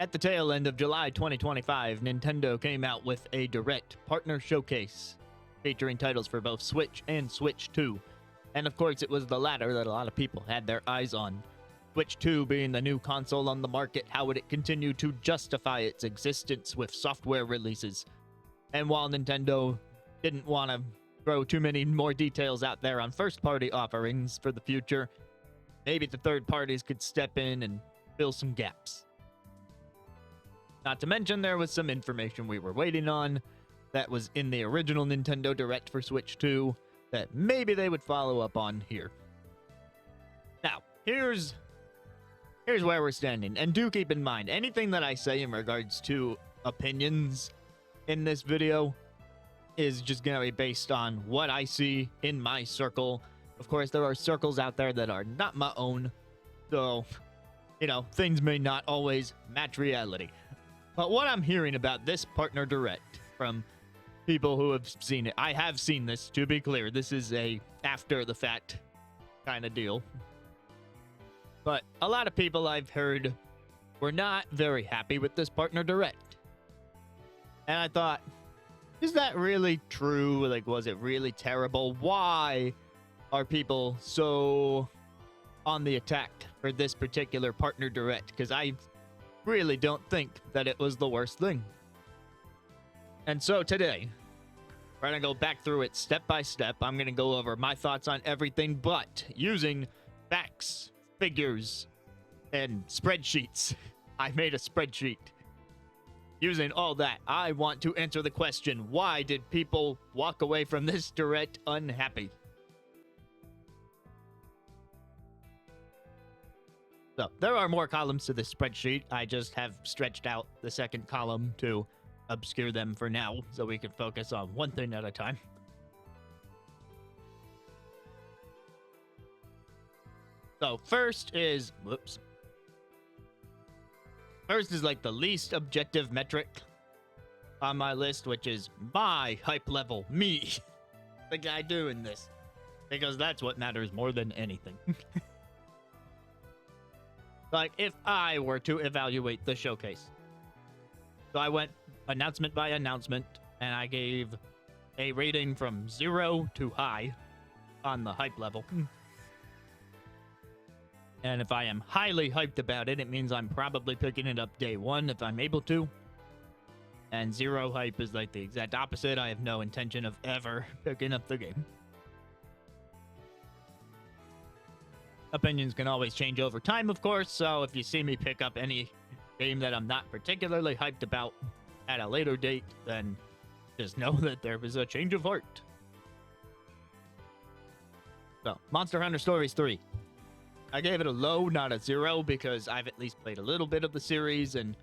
At the tail end of July 2025, Nintendo came out with a direct partner showcase featuring titles for both Switch and Switch 2. And of course, it was the latter that a lot of people had their eyes on. Switch 2 being the new console on the market, how would it continue to justify its existence with software releases? And while Nintendo didn't want to throw too many more details out there on first-party offerings for the future, maybe the third parties could step in and fill some gaps. Not to mention, there was some information we were waiting on that was in the original Nintendo Direct for Switch 2 that maybe they would follow up on here. Now, here's where we're standing. And do keep in mind, anything that I say in regards to opinions in this video is just going to be based on what I see in my circle. Of course, there are circles out there that are not my own. So, things may not always match reality. But what I'm hearing about this partner direct from people who have seen it, I have seen this, to be clear. This is a after the fact kind of deal. But a lot of people I've heard were not very happy with this partner direct. And I thought, is that really true? Like, was it really terrible? Why are people so on the attack for this particular partner direct? Because I really don't think that it was the worst thing. And so today, we're going to go back through it step by step. I'm going to go over my thoughts on everything, but using facts, figures, and spreadsheets. I made a spreadsheet. Using all that, I want to answer the question, why did people walk away from this direct unhappy? So, there are more columns to this spreadsheet. I just have stretched out the second column to obscure them for now, so we can focus on one thing at a time. So, first is like the least objective metric on my list, which is my hype level, me, the guy doing this, because that's what matters more than anything. Like, if I were to evaluate the showcase. So I went announcement by announcement, and I gave a rating from 0 to high on the hype level. And if I am highly hyped about it, it means I'm probably picking it up day one if I'm able to. And 0 hype is like the exact opposite. I have no intention of ever picking up the game. Opinions can always change over time, of course, so if you see me pick up any game that I'm not particularly hyped about at a later date, then just know that there was a change of heart. So, Monster Hunter Stories 3. I gave it a low, not a 0, because I've at least played a little bit of the series, and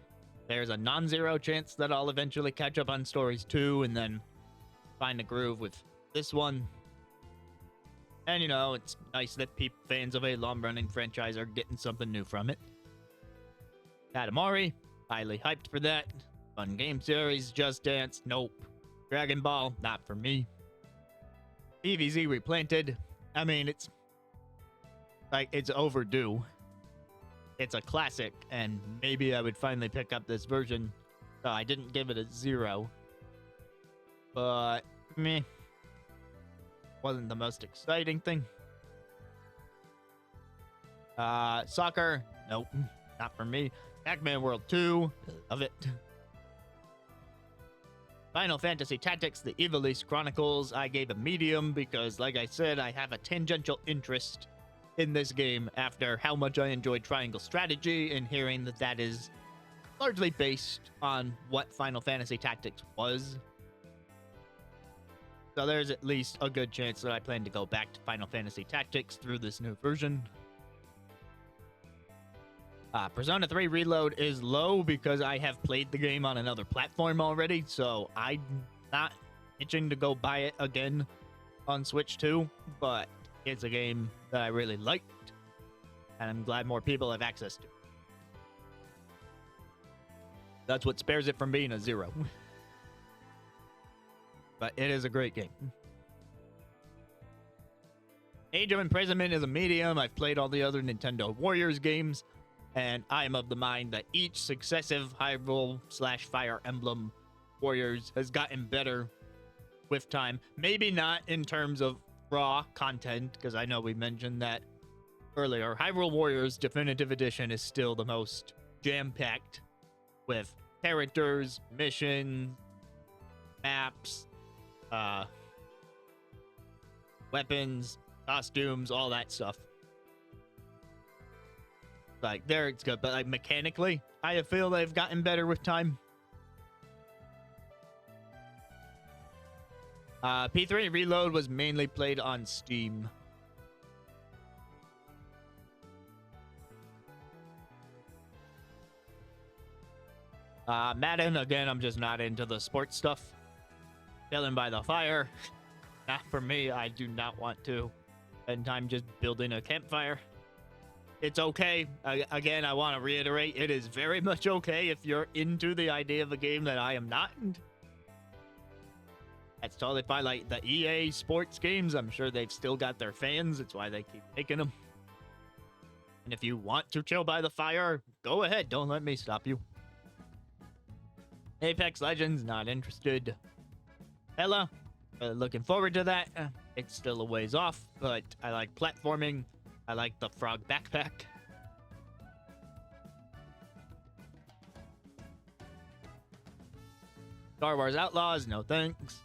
there's a non-zero chance that I'll eventually catch up on Stories 2 and then find a groove with this one. And, it's nice that fans of a long-running franchise are getting something new from it. Katamari, highly hyped for that. Fun game series, Just Dance, nope. Dragon Ball, not for me. EVZ Replanted, I mean, it's overdue. It's a classic, and maybe I would finally pick up this version. So I didn't give it a 0. But, meh. Wasn't the most exciting thing. Soccer, nope, not for me. Pac-Man World 2, love it. Final Fantasy Tactics, The Ivalice Chronicles, I gave a medium because, like I said, I have a tangential interest in this game after how much I enjoyed Triangle Strategy and hearing that that is largely based on what Final Fantasy Tactics was. So there's at least a good chance that I plan to go back to Final Fantasy Tactics through this new version. Persona 3 Reload is low because I have played the game on another platform already, so I'm not itching to go buy it again on Switch 2, but it's a game that I really liked, and I'm glad more people have access to. That's what spares it from being a 0. But it is a great game. Age of Imprisonment is a medium. I've played all the other Nintendo Warriors games, And I am of the mind that each successive Hyrule / Fire Emblem Warriors has gotten better with time. Maybe not in terms of raw content, because I know we mentioned that earlier. Hyrule Warriors Definitive Edition is still the most jam-packed with characters, missions, maps, weapons, costumes, all that stuff. Like, there it's good, but like mechanically, I feel they've gotten better with time. P3 Reload was mainly played on Steam. Madden, again, I'm just not into the sports stuff. Chilling by the fire. Not for me. I do not want to spend time just building a campfire. It's okay. Again, I want to reiterate, it is very much okay if you're into the idea of a game that I am not. That's totally fine. Like the EA sports games, I'm sure they've still got their fans. It's why they keep making them. And if you want to chill by the fire, go ahead. Don't let me stop you. Apex Legends, not interested. Hella, looking forward to that. It's still a ways off, but I like platforming. I like the frog backpack. Star Wars Outlaws, no thanks.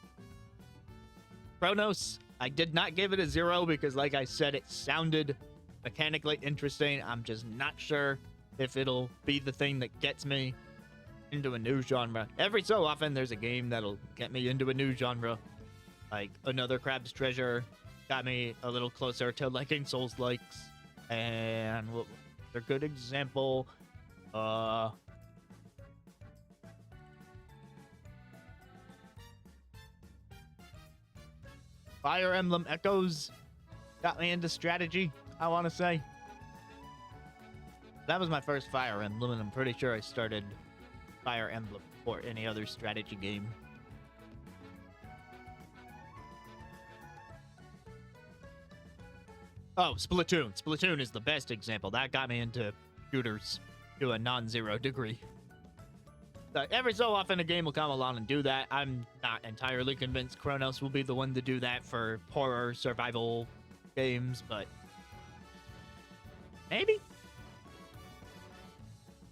Chronos, I did not give it a 0 because, like I said, it sounded mechanically interesting. I'm just not sure if it'll be the thing that gets me into a new genre. Every so often, there's a game that'll get me into a new genre. Like Another Crab's Treasure got me a little closer to liking Souls-likes. And a good example, Fire Emblem Echoes got me into strategy, I want to say. That was my first Fire Emblem, and I'm pretty sure I started Fire Emblem or any other strategy game. Oh, Splatoon. Splatoon is the best example. That got me into shooters to a non-zero degree. Every so often a game will come along and do that. I'm not entirely convinced Chronos will be the one to do that for horror survival games, but maybe.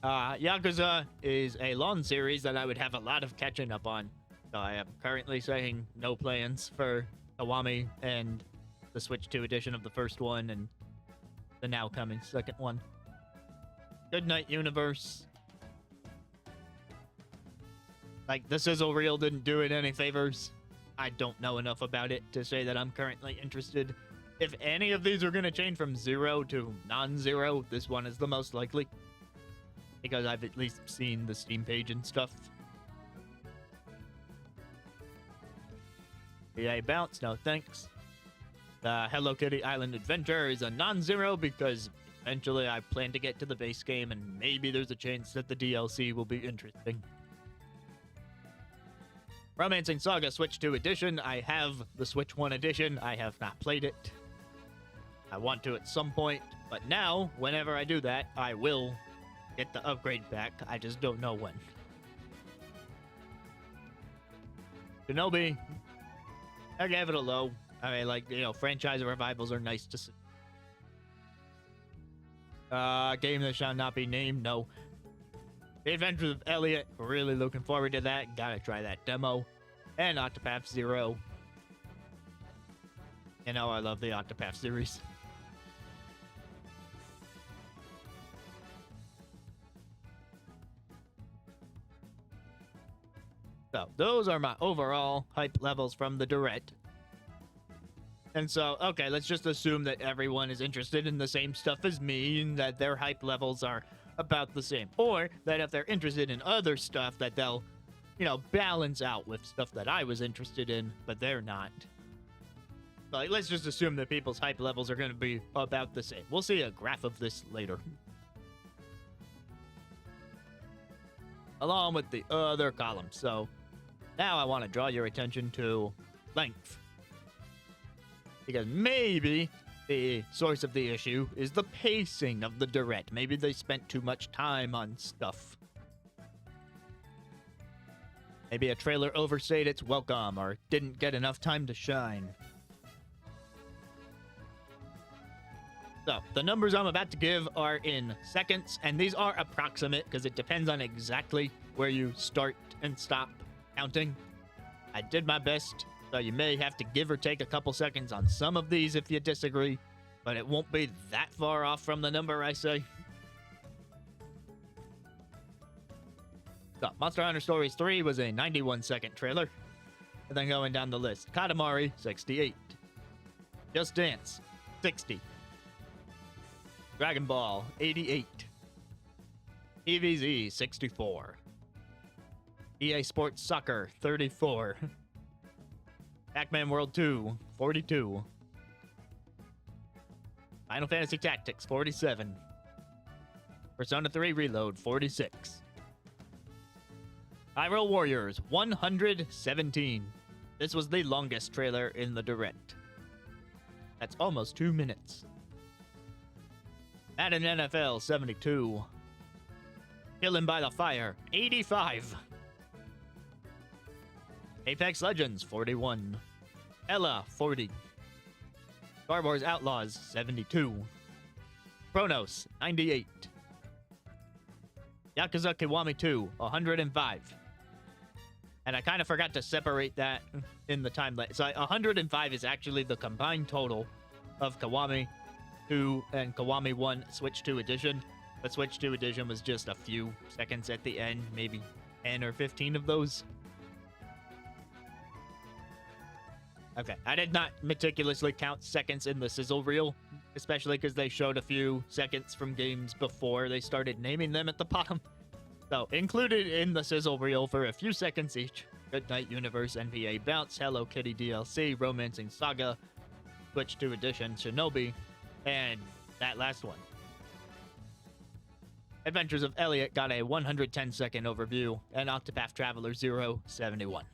Yakuza is a long series that I would have a lot of catching up on. So I am currently saying no plans for Kiwami and the Switch 2 edition of the first one and the now coming second one. Goodnight Universe. Like, the sizzle reel didn't do it any favors. I don't know enough about it to say that I'm currently interested. If any of these are going to change from 0 to non-zero, this one is the most likely. Because I've at least seen the Steam page and stuff. EA Bounce, no thanks. Hello Kitty Island Adventure is a non-zero because eventually I plan to get to the base game and maybe there's a chance that the DLC will be interesting. Romancing Saga Switch 2 Edition. I have the Switch 1 Edition. I have not played it. I want to at some point, but now, whenever I do that, I will get the upgrade back. I just don't know when. Shinobi, I gave it a low. I mean, like, you know, franchise revivals are nice to see. Game that shall not be named, no. The Adventures of Elliot, really looking forward to that. Gotta try that demo. And Octopath Zero. You know, I love the Octopath series. So, those are my overall hype levels from the Direct. And so, okay, let's just assume that everyone is interested in the same stuff as me and that their hype levels are about the same. Or that if they're interested in other stuff, that they'll, you know, balance out with stuff that I was interested in, but they're not. Like, let's just assume that people's hype levels are going to be about the same. We'll see a graph of this later. Along with the other columns. So, now I want to draw your attention to length. Because maybe the source of the issue is the pacing of the direct. Maybe they spent too much time on stuff. Maybe a trailer overstayed its welcome or didn't get enough time to shine. So, the numbers I'm about to give are in seconds, and these are approximate because it depends on exactly where you start and stop counting. I did my best, so you may have to give or take a couple seconds on some of these if you disagree, but it won't be that far off from the number I say. So, Monster Hunter Stories 3 was a 91-second trailer. And then going down the list, Katamari, 68. Just Dance, 60. Dragon Ball, 88. EVZ, 64. EA Sports Soccer, 34. Pac-Man World 2, 42. Final Fantasy Tactics, 47. Persona 3 Reload, 46. Hyrule Warriors, 117. This was the longest trailer in the direct. That's almost 2 minutes. Madden NFL, 72. Killing by the Fire, 85. Apex Legends, 41. Ella, 40. Star Wars Outlaws, 72. Chronos, 98. Yakuza Kiwami 2, 105. And I kind of forgot to separate that in the timeline. So 105 is actually the combined total of Kiwami 2 and Kiwami 1 Switch 2 edition. The Switch 2 edition was just a few seconds at the end, maybe 10 or 15 of those. Okay, I did not meticulously count seconds in the sizzle reel, especially because they showed a few seconds from games before they started naming them at the bottom. So, included in the sizzle reel for a few seconds each, Goodnight Universe, NBA Bounce, Hello Kitty DLC, Romancing Saga, Switch 2 Edition, Shinobi, and that last one. Adventures of Elliot got a 110-second overview, and Octopath Traveler 0, 71.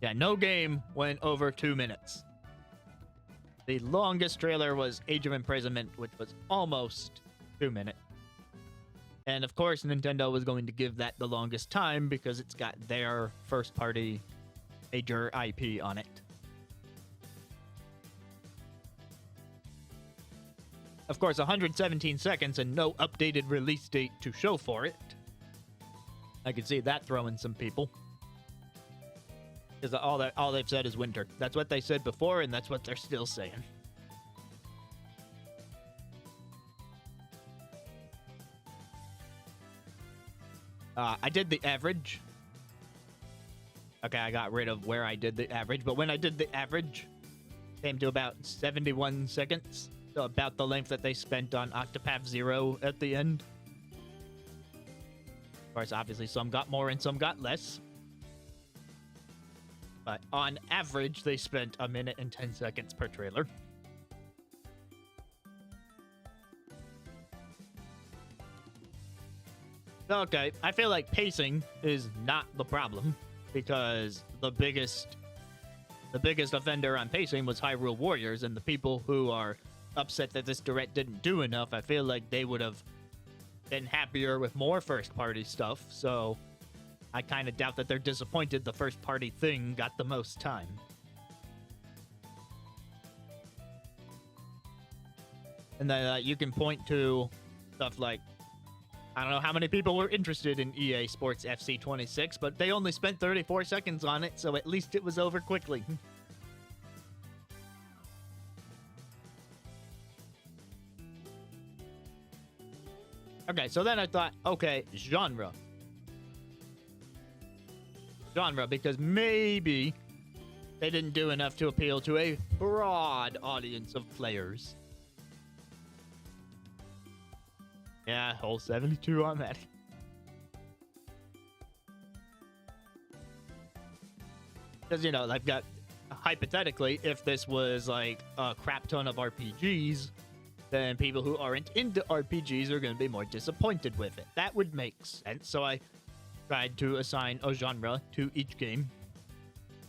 Yeah, no game went over 2 minutes. The longest trailer was Age of Imprisonment, which was almost 2 minutes. And of course, Nintendo was going to give that the longest time because it's got their first-party major IP on it. Of course, 117 seconds and no updated release date to show for it. I could see that throwing some people. Because all they've said is winter. That's what they said before, and that's what they're still saying. I did the average. Okay, I got rid of where I did the average, but when I did the average, came to about 71 seconds. So about the length that they spent on Octopath 0 at the end. Of course, obviously, some got more and some got less. But on average, they spent 1 minute and 10 seconds per trailer. Okay, I feel like pacing is not the problem because the biggest offender on pacing was Hyrule Warriors, and the people who are upset that this direct didn't do enough, I feel like they would have been happier with more first-party stuff, so I kind of doubt that they're disappointed the first-party thing got the most time. And then you can point to stuff like, I don't know how many people were interested in EA Sports FC 26, but they only spent 34 seconds on it, so at least it was over quickly. Okay, so then I thought, okay, genre, because maybe they didn't do enough to appeal to a broad audience of players. Yeah, whole 72 on that. Because, you know, I've got, hypothetically, if this was like a crap ton of RPGs, then people who aren't into RPGs are going to be more disappointed with it. That would make sense. So I tried to assign a genre to each game.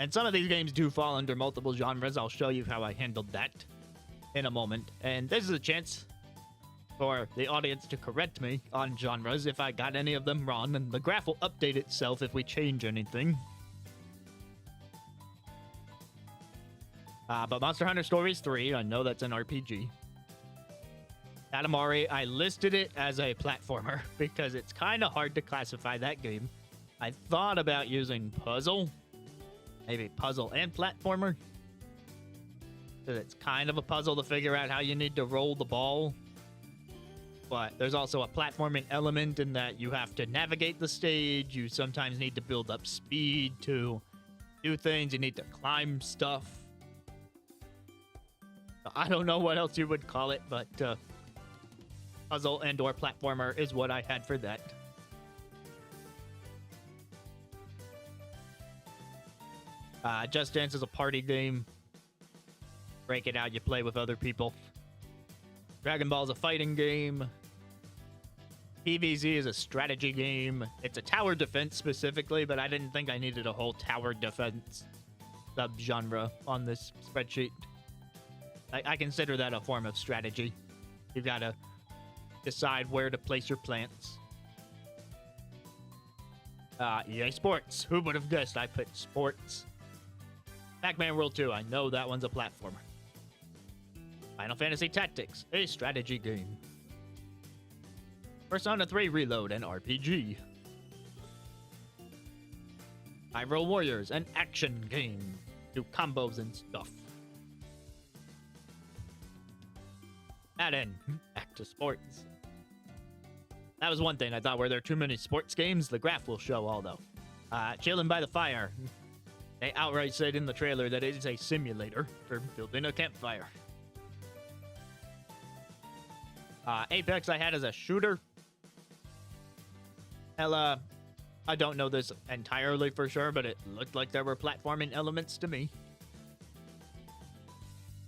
And some of these games do fall under multiple genres. I'll show you how I handled that in a moment. And this is a chance for the audience to correct me on genres if I got any of them wrong, and the graph will update itself if we change anything. But Monster Hunter Stories 3, I know that's an RPG. Katamari, I listed it as a platformer because it's kind of hard to classify that game. I thought about using puzzle, maybe puzzle and platformer, because it's kind of a puzzle to figure out how you need to roll the ball. But there's also a platforming element in that you have to navigate the stage. You sometimes need to build up speed to do things. You need to climb stuff. I don't know what else you would call it, but puzzle and or platformer is what I had for that. Just Dance is a party game. Break it out, you play with other people. Dragon Ball is a fighting game. PvZ is a strategy game. It's a tower defense specifically, but I didn't think I needed a whole tower defense subgenre on this spreadsheet. I consider that a form of strategy. You've got to decide where to place your plants. EA Sports. Who would have guessed I put sports? Pac-Man World 2. I know that one's a platformer. Final Fantasy Tactics, a strategy game. Persona 3 Reload, an RPG. Hyrule Warriors, an action game. Do combos and stuff. Madden, back to sports. That was one thing I thought, were there too many sports games? The graph will show all, though. Chilling by the Fire. They outright said in the trailer that it is a simulator for building a campfire. Apex I had as a shooter. Hella, I don't know this entirely for sure, but it looked like there were platforming elements to me.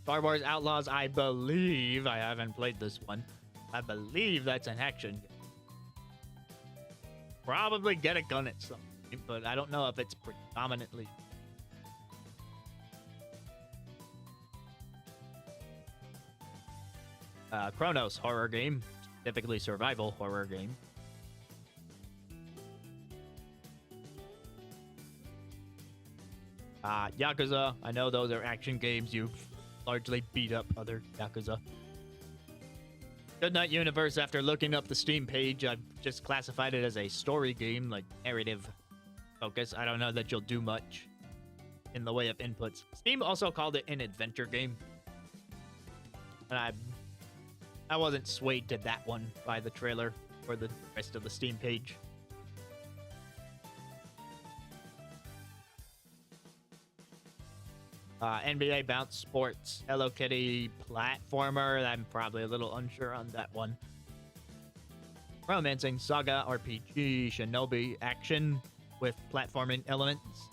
Star Wars Outlaws, I believe, I haven't played this one. I believe that's an action game. Probably get a gun at some point, but I don't know if it's predominantly. Chronos, horror game, specifically survival horror game. Yakuza, I know those are action games. You've largely beat up other Yakuza. Goodnight Universe, after looking up the Steam page, I've just classified it as a story game, like narrative focus. I don't know that you'll do much in the way of inputs. Steam also called it an adventure game. And I wasn't swayed to that one by the trailer or the rest of the Steam page. NBA Bounce Sports, Hello Kitty platformer. I'm probably a little unsure on that one. Romancing Saga RPG, Shinobi action with platforming elements.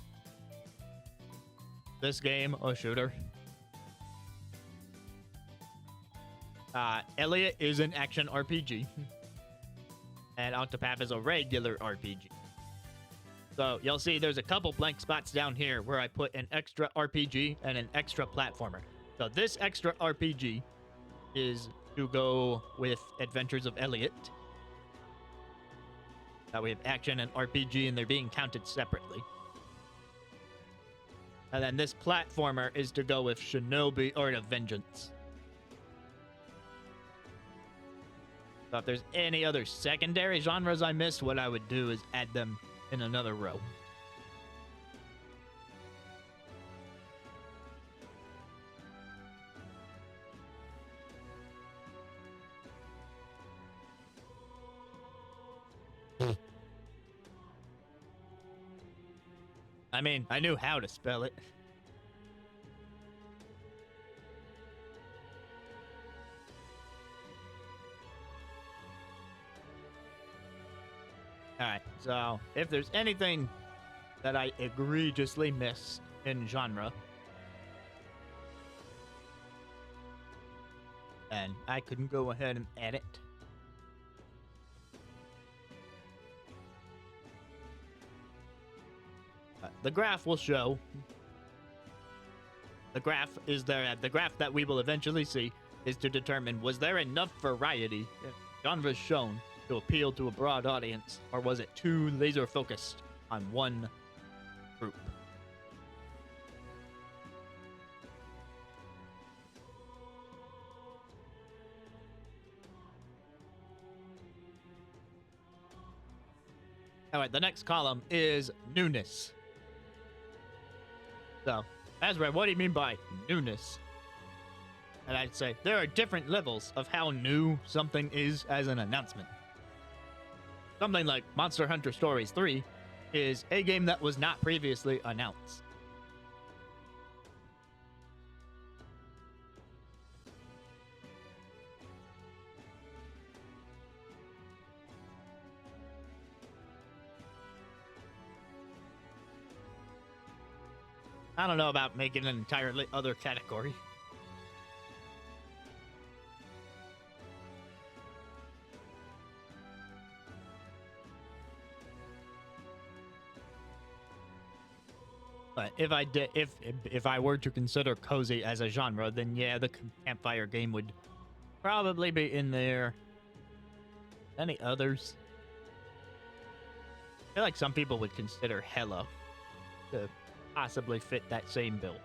This game, a shooter. Elliot is an action RPG. And Octopath is a regular RPG. So you'll see there's a couple blank spots down here where I put an extra RPG and an extra platformer. So this extra RPG is to go with Adventures of Elliot. We have action and RPG, and they're being counted separately. And then this platformer is to go with Shinobi or Vengeance. So if there's any other secondary genres I missed, what I would do is add them in another row. I mean, I knew how to spell it. Alright, so if there's anything that I egregiously missed in genre, then I can go ahead and edit. The graph will show The graph is there. The graph that we will eventually see is to determine, was there enough variety in genres shown to appeal to a broad audience, or was it too laser focused on one group? All right, the next column is newness. So, Ezra, what do you mean by newness? And I'd say there are different levels of how new something is as an announcement. Something like Monster Hunter Stories 3 is a game that was not previously announced. I don't know about making an entirely other category. But if I were to consider cozy as a genre, then yeah, the campfire game would probably be in there. Any others? I feel like some people would consider Hella to possibly fit that same bill.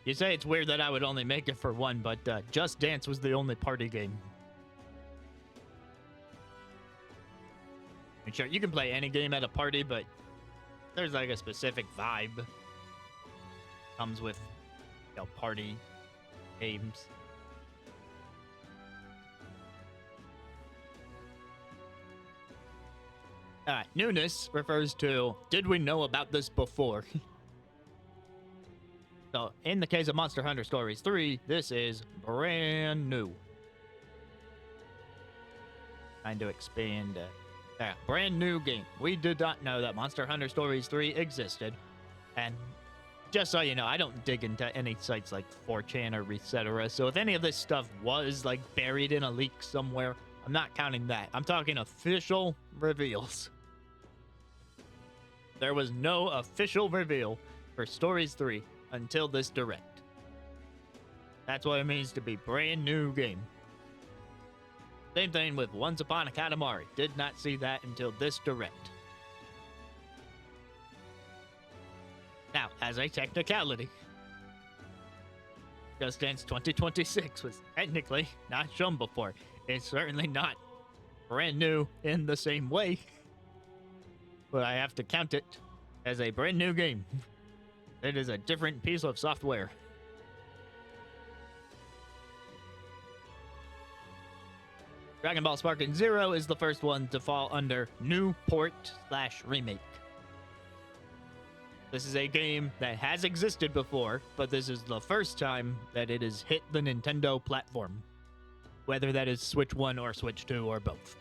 You say it's weird that I would only make it for one, but Just Dance was the only party game. And sure, you can play any game at a party, but there's like a specific vibe comes with, you know, party games. Newness refers to, did we know about this before? So, in the case of Monster Hunter Stories 3, this is brand new. Trying to expand. Brand new game. We did not know that Monster Hunter Stories 3 existed. And just so you know, I don't dig into any sites like 4chan or etc. So if any of this stuff was like buried in a leak somewhere, I'm not counting that. I'm talking official reveals. There was no official reveal for Stories 3 until this direct. That's what it means to be brand new game. Same thing with Once Upon a Katamari. Did not see that until this direct. Now, as a technicality, Just Dance 2026 was technically not shown before. It's certainly not brand new in the same way, but I have to count it as a brand new game. It is a different piece of software. Dragon Ball Sparking Zero is the first one to fall under new port/remake. This is a game that has existed before, but this is the first time that it has hit the Nintendo platform. Whether that is Switch 1 or Switch 2 or both.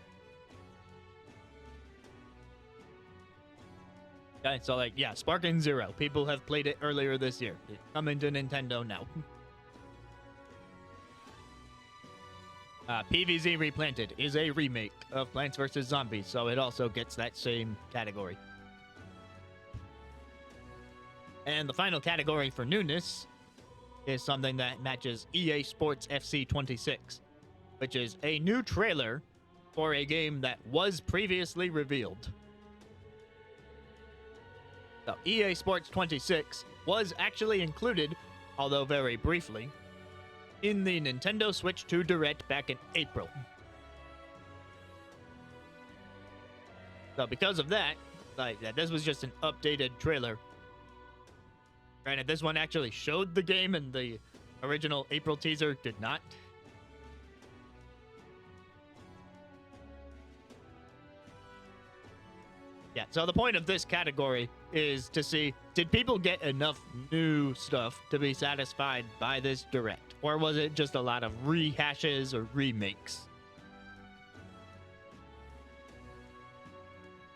Okay, so like, yeah, Sparking Zero. People have played it earlier this year. It's coming to Nintendo now. PvZ Replanted is a remake of Plants vs. Zombies, so it also gets that same category. And the final category for newness is something that matches EA Sports FC 26, which is a new trailer for a game that was previously revealed. So EA Sports 26 was actually included, although very briefly, in the Nintendo Switch 2 Direct back in April. So because of that, this was just an updated trailer. Granted, this one actually showed the game and the original April teaser did not. Yeah, so the point of this category is to see, did people get enough new stuff to be satisfied by this direct? Or was it just a lot of rehashes or remakes?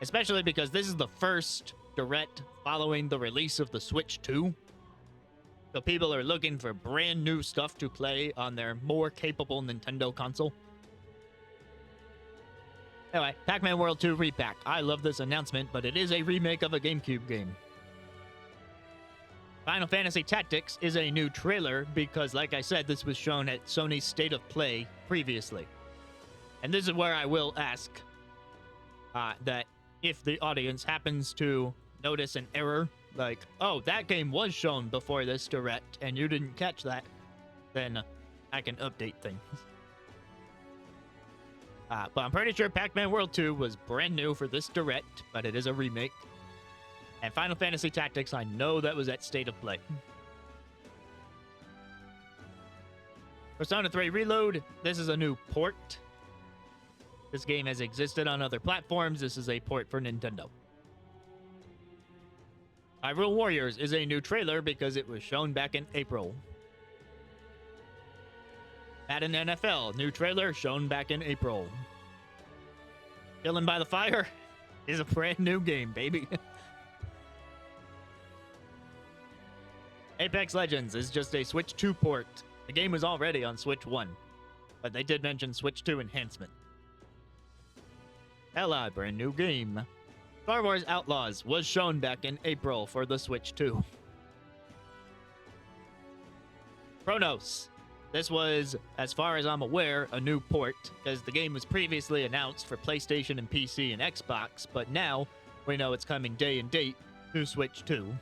Especially because this is the first direct following the release of the Switch 2. So people are looking for brand new stuff to play on their more capable Nintendo console. Anyway, Pac-Man World 2 Repack. I love this announcement, but it is a remake of a GameCube game. Final Fantasy Tactics is a new trailer because, like I said, this was shown at Sony's State of Play previously. And this is where I will ask that if the audience happens to notice an error, like, oh, that game was shown before this direct and you didn't catch that, then I can update things. But I'm pretty sure Pac-Man World 2 was brand new for this direct, but it is a remake. And Final Fantasy Tactics, I know that was at State of Play. Persona 3 Reload, this is a new port. This game has existed on other platforms. This is a port for Nintendo. Hyrule Warriors is a new trailer because it was shown back in April. Madden NFL, new trailer shown back in April. Killing by the Fire is a brand new game, baby. Apex Legends is just a Switch 2 port. The game was already on Switch 1, but they did mention Switch 2 enhancement. Ella, brand new game. Star Wars Outlaws was shown back in April for the Switch 2. Chronos. This was, as far as I'm aware, a new port, because the game was previously announced for PlayStation and PC and Xbox, but now we know it's coming day and date to Switch 2.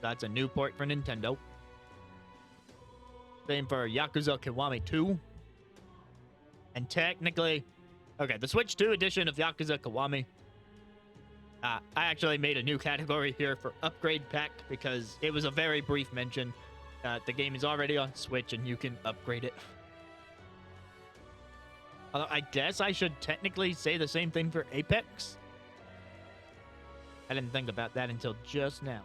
That's a new port for Nintendo. Same for Yakuza Kiwami 2. And technically, okay, the Switch 2 edition of Yakuza Kiwami, I actually made a new category here for Upgrade Pack because it was a very brief mention. The game is already on Switch and you can upgrade it. Although I guess I should technically say the same thing for Apex. I didn't think about that until just now.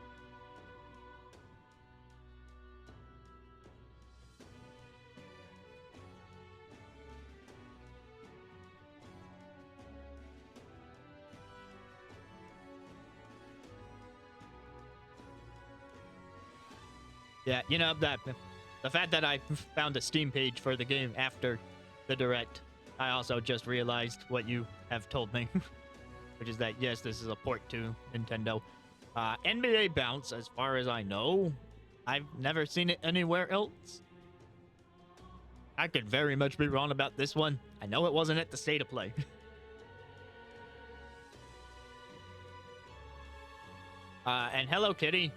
Yeah, you know, the fact that I found a Steam page for the game after the direct, I also just realized what you have told me, which is that, yes, this is a port to Nintendo. NBA Bounce, as far as I know, I've never seen it anywhere else. I could very much be wrong about this one. I know it wasn't at the State of Play. And Hello Kitty,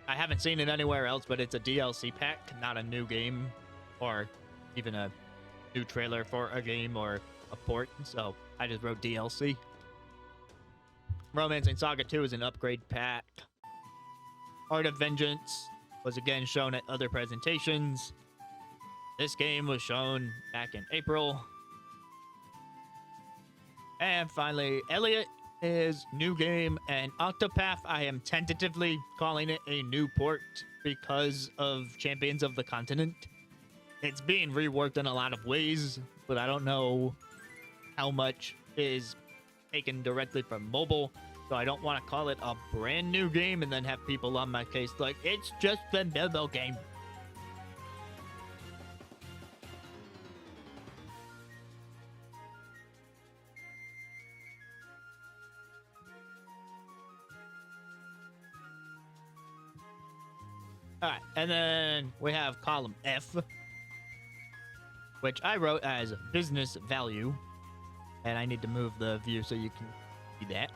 I haven't seen it anywhere else, but it's a DLC pack, not a new game, or even a new trailer for a game or a port, so I just wrote DLC. Romancing Saga 2 is an upgrade pack. Art of Vengeance was again shown at other presentations. This game was shown back in April. And finally, Elliot is new game, and Octopath, I am tentatively calling it a new port because of Champions of the Continent. It's being reworked in a lot of ways, but I don't know how much is taken directly from mobile, so I don't want to call it a brand new game and then have people on my case like, it's just a mobile game. Alright, and then we have column F, which I wrote as business value. And I need to move the view so you can see that.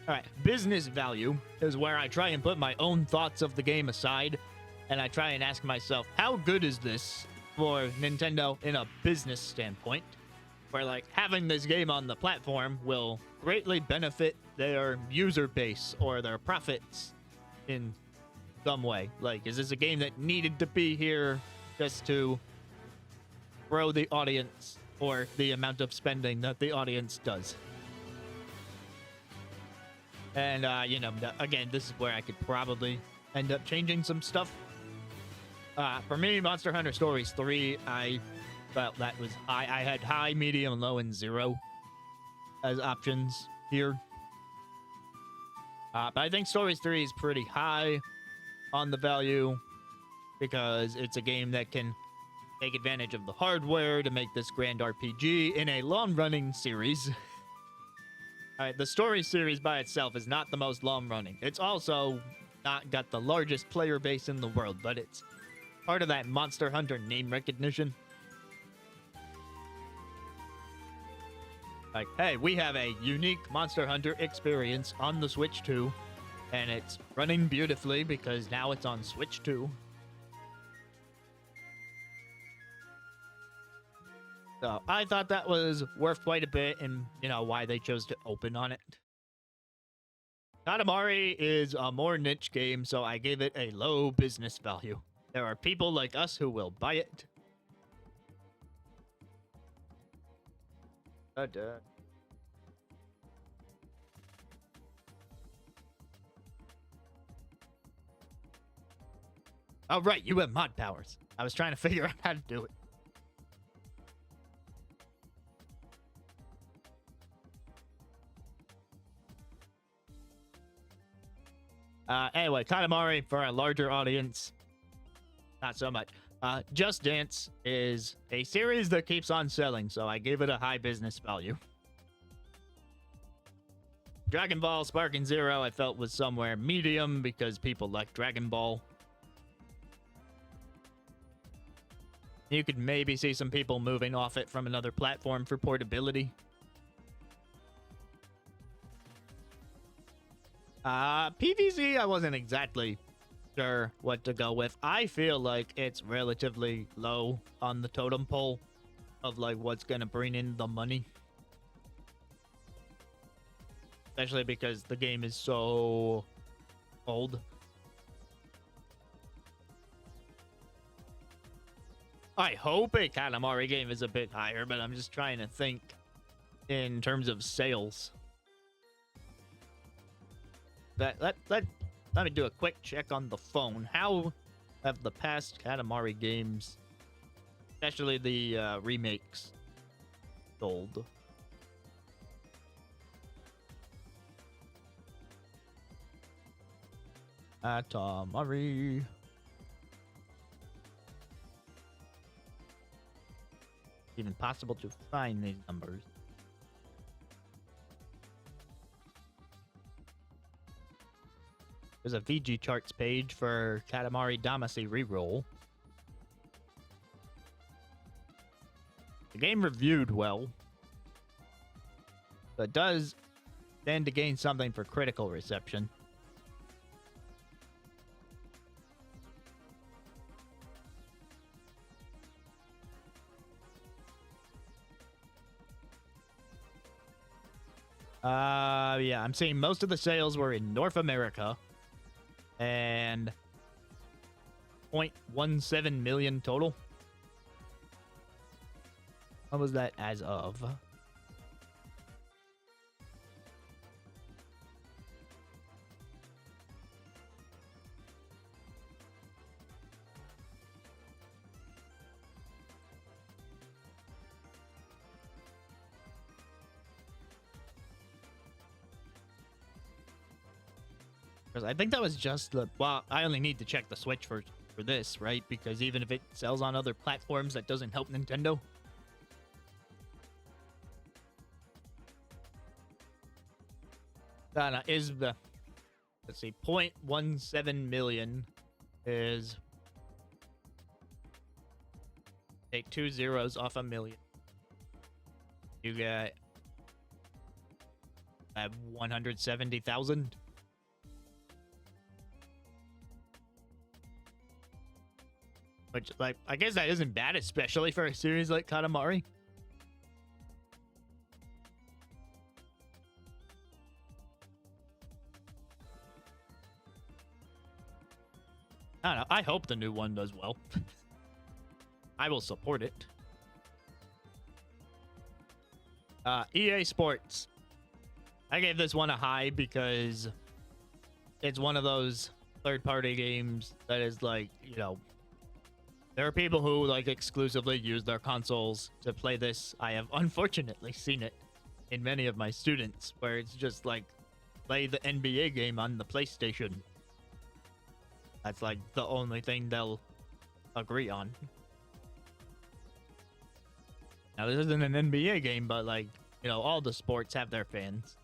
Alright, business value is where I try and put my own thoughts of the game aside, and I try and ask myself, how good is this for Nintendo in a business standpoint, where like having this game on the platform will greatly benefit their user base or their profits in some way. Like, is this a game that needed to be here just to grow the audience or the amount of spending that the audience does? And, you know, again, this is where I could probably end up changing some stuff. For me, Monster Hunter Stories 3, I felt that was high. I had high, medium, low, and 0 as options here. But I think Stories 3 is pretty high on the value because it's a game that can take advantage of the hardware to make this grand RPG in a long-running series. All right, the Story series by itself is not the most long-running. It's also not got the largest player base in the world, but it's part of that Monster Hunter name recognition. Like, hey, we have a unique Monster Hunter experience on the Switch 2, and it's running beautifully because now it's on Switch 2. So I thought that was worth quite a bit, and you know why they chose to open on it. Katamari is a more niche game, so I gave it a low business value. There are people like us who will buy it. Oh, right, you have mod powers. I was trying to figure out how to do it. Anyway, Katamari, for a larger audience, not so much. Just Dance is a series that keeps on selling, so I gave it a high business value. Dragon Ball Sparking Zero, I felt was somewhere medium because people like Dragon Ball. You could maybe see some people moving off it from another platform for portability. PVZ, I wasn't exactly sure what to go with. I feel like it's relatively low on the totem pole of like what's gonna bring in the money. Especially because the game is so old. I hope a Katamari game is a bit higher, but I'm just trying to think in terms of sales. Let me do a quick check on the phone. How have the past Katamari games, especially the remakes, sold? Katamari. Even possible to find these numbers. There's a VG charts page for Katamari Damacy Reroll. The game reviewed well, but does stand to gain something for critical reception. Yeah, I'm seeing most of the sales were in North America. And 0.17 million total. What was that as of? Because I think that was just the... Well, I only need to check the Switch for this, right? Because even if it sells on other platforms, that doesn't help Nintendo. No, is the... Let's see, 0.17 million is... Take 2 zeros off a million. You get... 170,000. Which, like, I guess that isn't bad, especially for a series like Katamari. I don't know. I hope the new one does well. I will support it. EA Sports. I gave this one a high because it's one of those third-party games that is like, you know, There are people who like exclusively use their consoles to play this. I have unfortunately seen it in many of my students where it's just like play the NBA game on the PlayStation. That's like the only thing they'll agree on. Now, this isn't an NBA game, but like, you know, all the sports have their fans.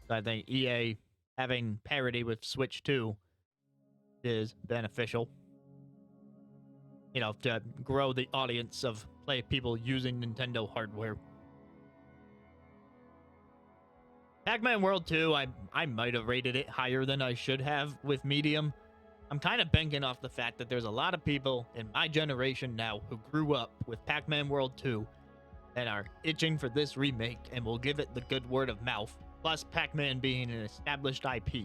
So I think EA having parity with Switch 2 is beneficial. You know, to grow the audience of people using Nintendo hardware. Pac-Man World 2, I might have rated it higher than I should have with medium. I'm kind of banking off the fact that there's a lot of people in my generation now who grew up with Pac-Man World 2 and are itching for this remake and will give it the good word of mouth, plus Pac-Man being an established IP.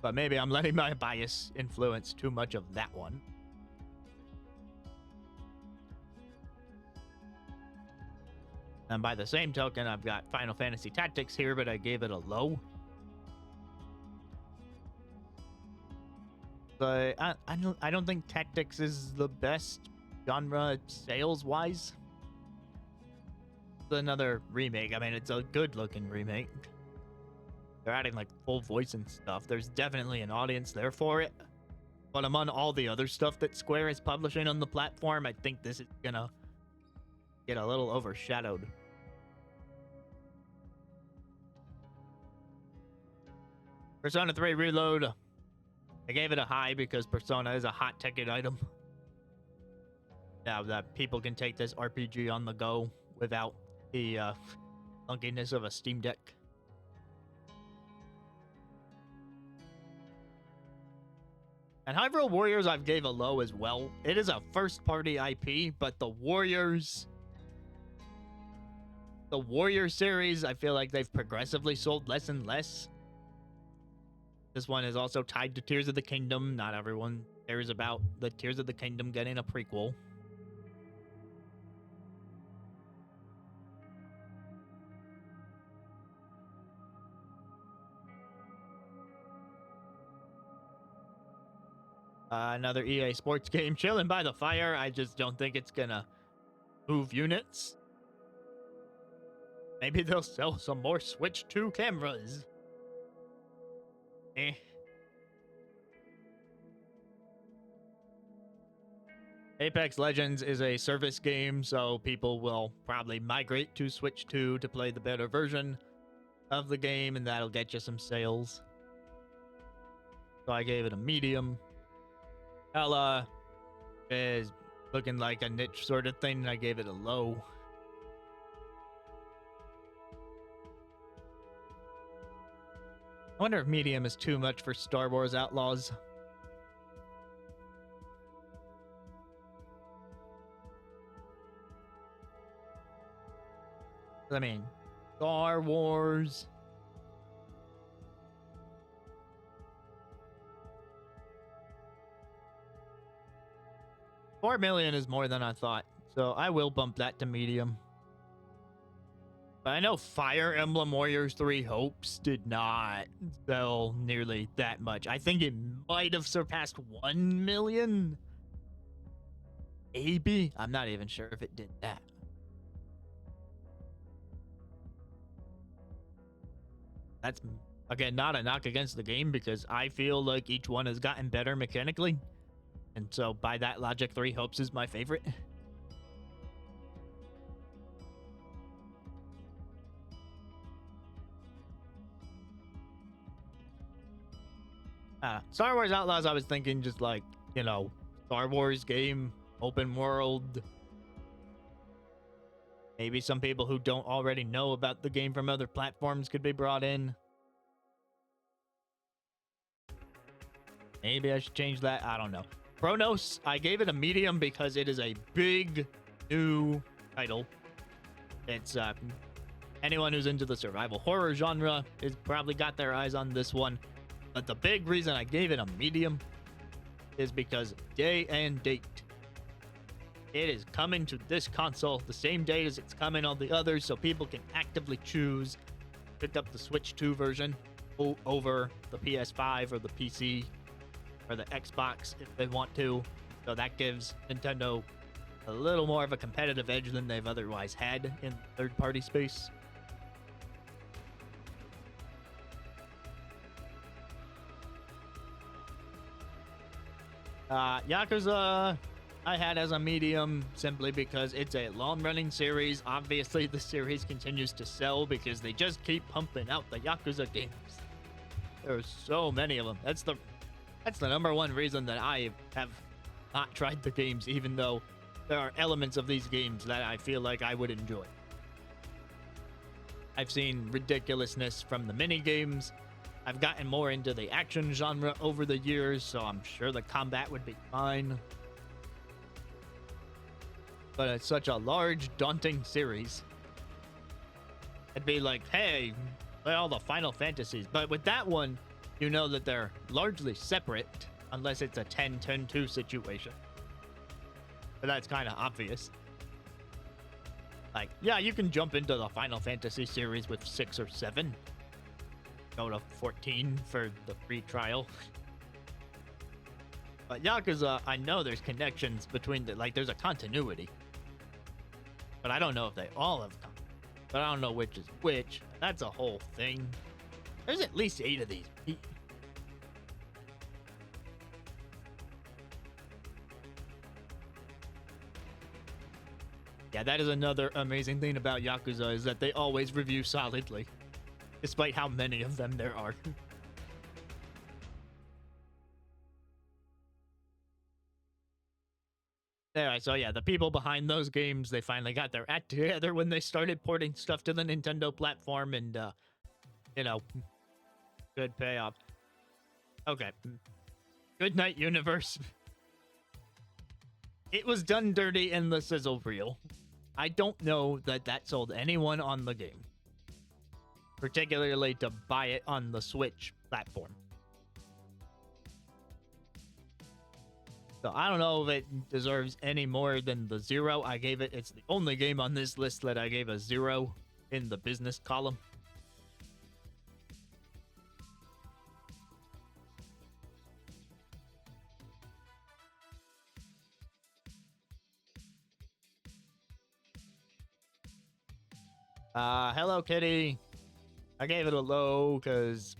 But maybe I'm letting my bias influence too much of that one. And by the same token, I've got Final Fantasy Tactics here, but I gave it a low. But I don't think Tactics is the best genre sales-wise. It's another remake. I mean, it's a good-looking remake. They're adding like full voice and stuff. There's definitely an audience there for it. But among all the other stuff that Square is publishing on the platform, I think this is gonna get a little overshadowed. Persona 3 Reload. I gave it a high because Persona is a hot ticket item. Now that people can take this RPG on the go without the clunkiness of a Steam Deck. And Hyrule Warriors I've gave a low as well. It is a first-party IP, but the Warrior series, I feel like they've progressively sold less and less. This one is also tied to Tears of the Kingdom. Not everyone cares about the Tears of the Kingdom getting a prequel. Another EA Sports game, chilling by the fire. I just don't think it's gonna move units. Maybe they'll sell some more Switch 2 cameras. Apex Legends is a service game, so people will probably migrate to Switch 2 to play the better version of the game, and that'll get you some sales. So I gave it a medium. Ella is looking like a niche sort of thing, and I gave it a low. I wonder if medium is too much for Star Wars Outlaws. I mean, Star Wars. $4 million is more than I thought, so I will bump that to medium. But I know Fire Emblem Warriors 3 Hopes did not sell nearly that much. I think it might have surpassed 1 million. Maybe. I'm not even sure if it did that. That's, again, not a knock against the game because I feel like each one has gotten better mechanically. And so by that logic, 3 Hopes is my favorite. Star Wars Outlaws, I was thinking just like, you know, Star Wars game, open world. Maybe some people who don't already know about the game from other platforms could be brought in. Maybe I should change that. I don't know. Chronos, I gave it a medium because it is a big new title. It's anyone who's into the survival horror genre has probably got their eyes on this one. But the big reason I gave it a medium is because day and date. It is coming to this console the same day as it's coming on the others, so people can actively choose. Pick up the Switch 2 version. over the PS5 or the PC or the Xbox if they want to. So that gives Nintendo a little more of a competitive edge than they've otherwise had in third-party space. Yakuza I had as a medium simply because it's a long-running series. Obviously, the series continues to sell because they just keep pumping out the Yakuza games. There's so many of them. That's the number one reason that I have not tried the games, even though there are elements of these games that I feel like I would enjoy. I've seen ridiculousness from the mini games. I've gotten more into the action genre over the years, so I'm sure the combat would be fine. But it's such a large, daunting series. It'd be like, hey, play all the Final Fantasies. But with that one, you know that they're largely separate, unless it's a 10-10-2 situation. But that's kind of obvious. Like, yeah, you can jump into the Final Fantasy series with 6 or 7. Go to 14 for the free trial. But Yakuza, I know there's connections between there's a continuity. But I don't know if they all have come. But I don't know which is which. That's a whole thing. There's at least 8 of these. Yeah, that is another amazing thing about Yakuza, is that they always review solidly, despite how many of them there are. Anyway, so yeah, the people behind those games, they finally got their act together when they started porting stuff to the Nintendo platform, and, good payoff. Okay. Good night, universe. It was done dirty in the sizzle reel. I don't know that sold anyone on the game, particularly to buy it on the Switch platform. So I don't know if it deserves any more than the 0 I gave it. It's the only game on this list that I gave a 0 in the business column. Hello Kitty. I gave it a low because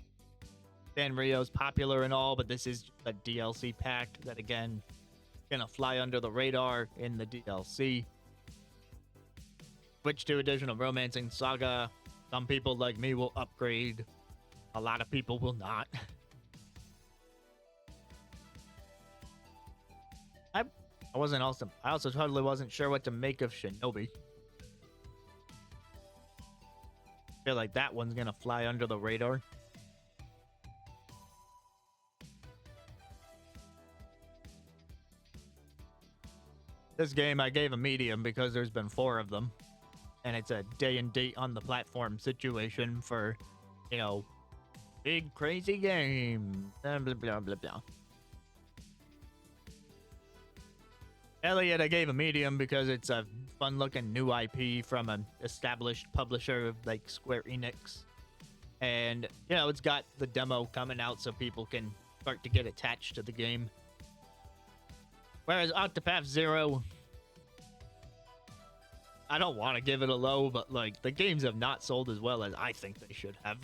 Sanrio's popular and all, but this is a DLC pack that, again, gonna fly under the radar in the DLC. Switch to additional Romancing Saga. Some people like me will upgrade. A lot of people will not. I wasn't awesome. I also totally wasn't sure what to make of Shinobi. I feel like that one's gonna fly under the radar. This game I gave a medium because there's been 4 of them. And it's a day and date on the platform situation for, big crazy game. Blah, blah, blah, blah, blah. Elliot, I gave a medium because it's a fun-looking new IP from an established publisher like Square Enix. And, it's got the demo coming out so people can start to get attached to the game. Whereas Octopath Zero, I don't want to give it a low, but, the games have not sold as well as I think they should have.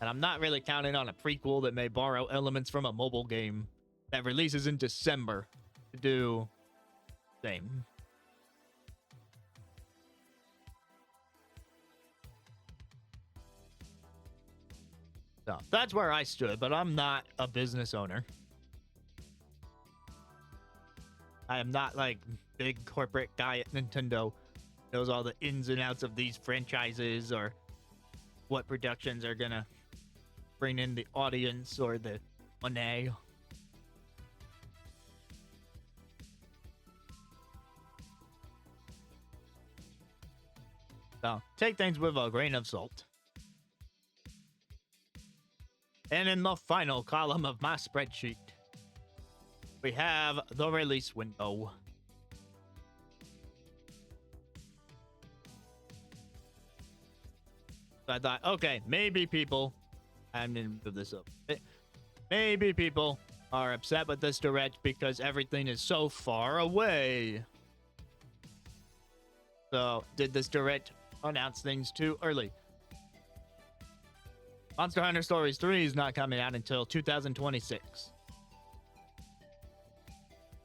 And I'm not really counting on a prequel that may borrow elements from a mobile game that releases in December to do the same. So that's where I stood, but I'm not a business owner. I am not big corporate guy at Nintendo, knows all the ins and outs of these franchises or what productions are gonna bring in the audience or the money. So take things with a grain of salt. And in the final column of my spreadsheet, we have the release window. So I thought, okay, maybe people, I'm going to move this up. Maybe people are upset with this direct because everything is so far away. So did this direct announce things too early? Monster Hunter Stories 3 is not coming out until 2026.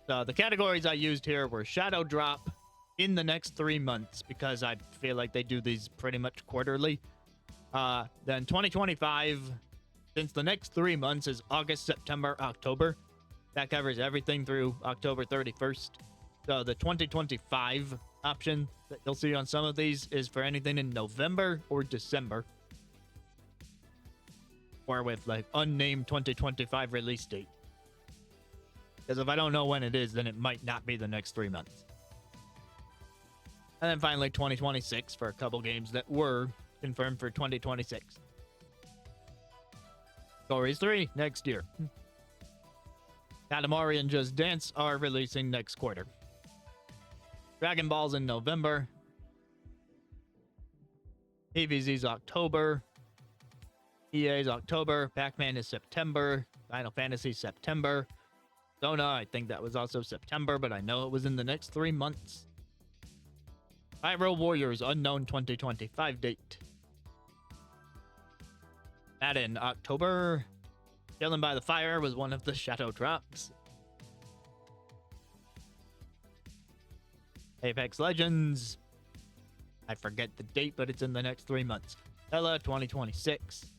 So the categories I used here were Shadow Drop in the next 3 months, because I feel like they do these pretty much quarterly. Then 2025, since the next 3 months is August, September, October, that covers everything through October 31st. So the 2025 option that you'll see on some of these is for anything in November or December, or with like unnamed 2025 release date. Because if I don't know when it is, then it might not be the next 3 months. And then finally 2026 for a couple games that were confirmed for 2026. Stories 3 next year. Katamari and Just Dance are releasing next quarter. Dragon Ball's in November. TVZ's October. EA's October. Pac-Man is September. Final Fantasy September. Persona, I think that was also September, but I know it was in the next 3 months. Pyro Warriors unknown 2025 date. That in October. Chillin' by the Fire was one of the shadow drops. Apex Legends. I forget the date, but it's in the next 3 months. Hella 2026.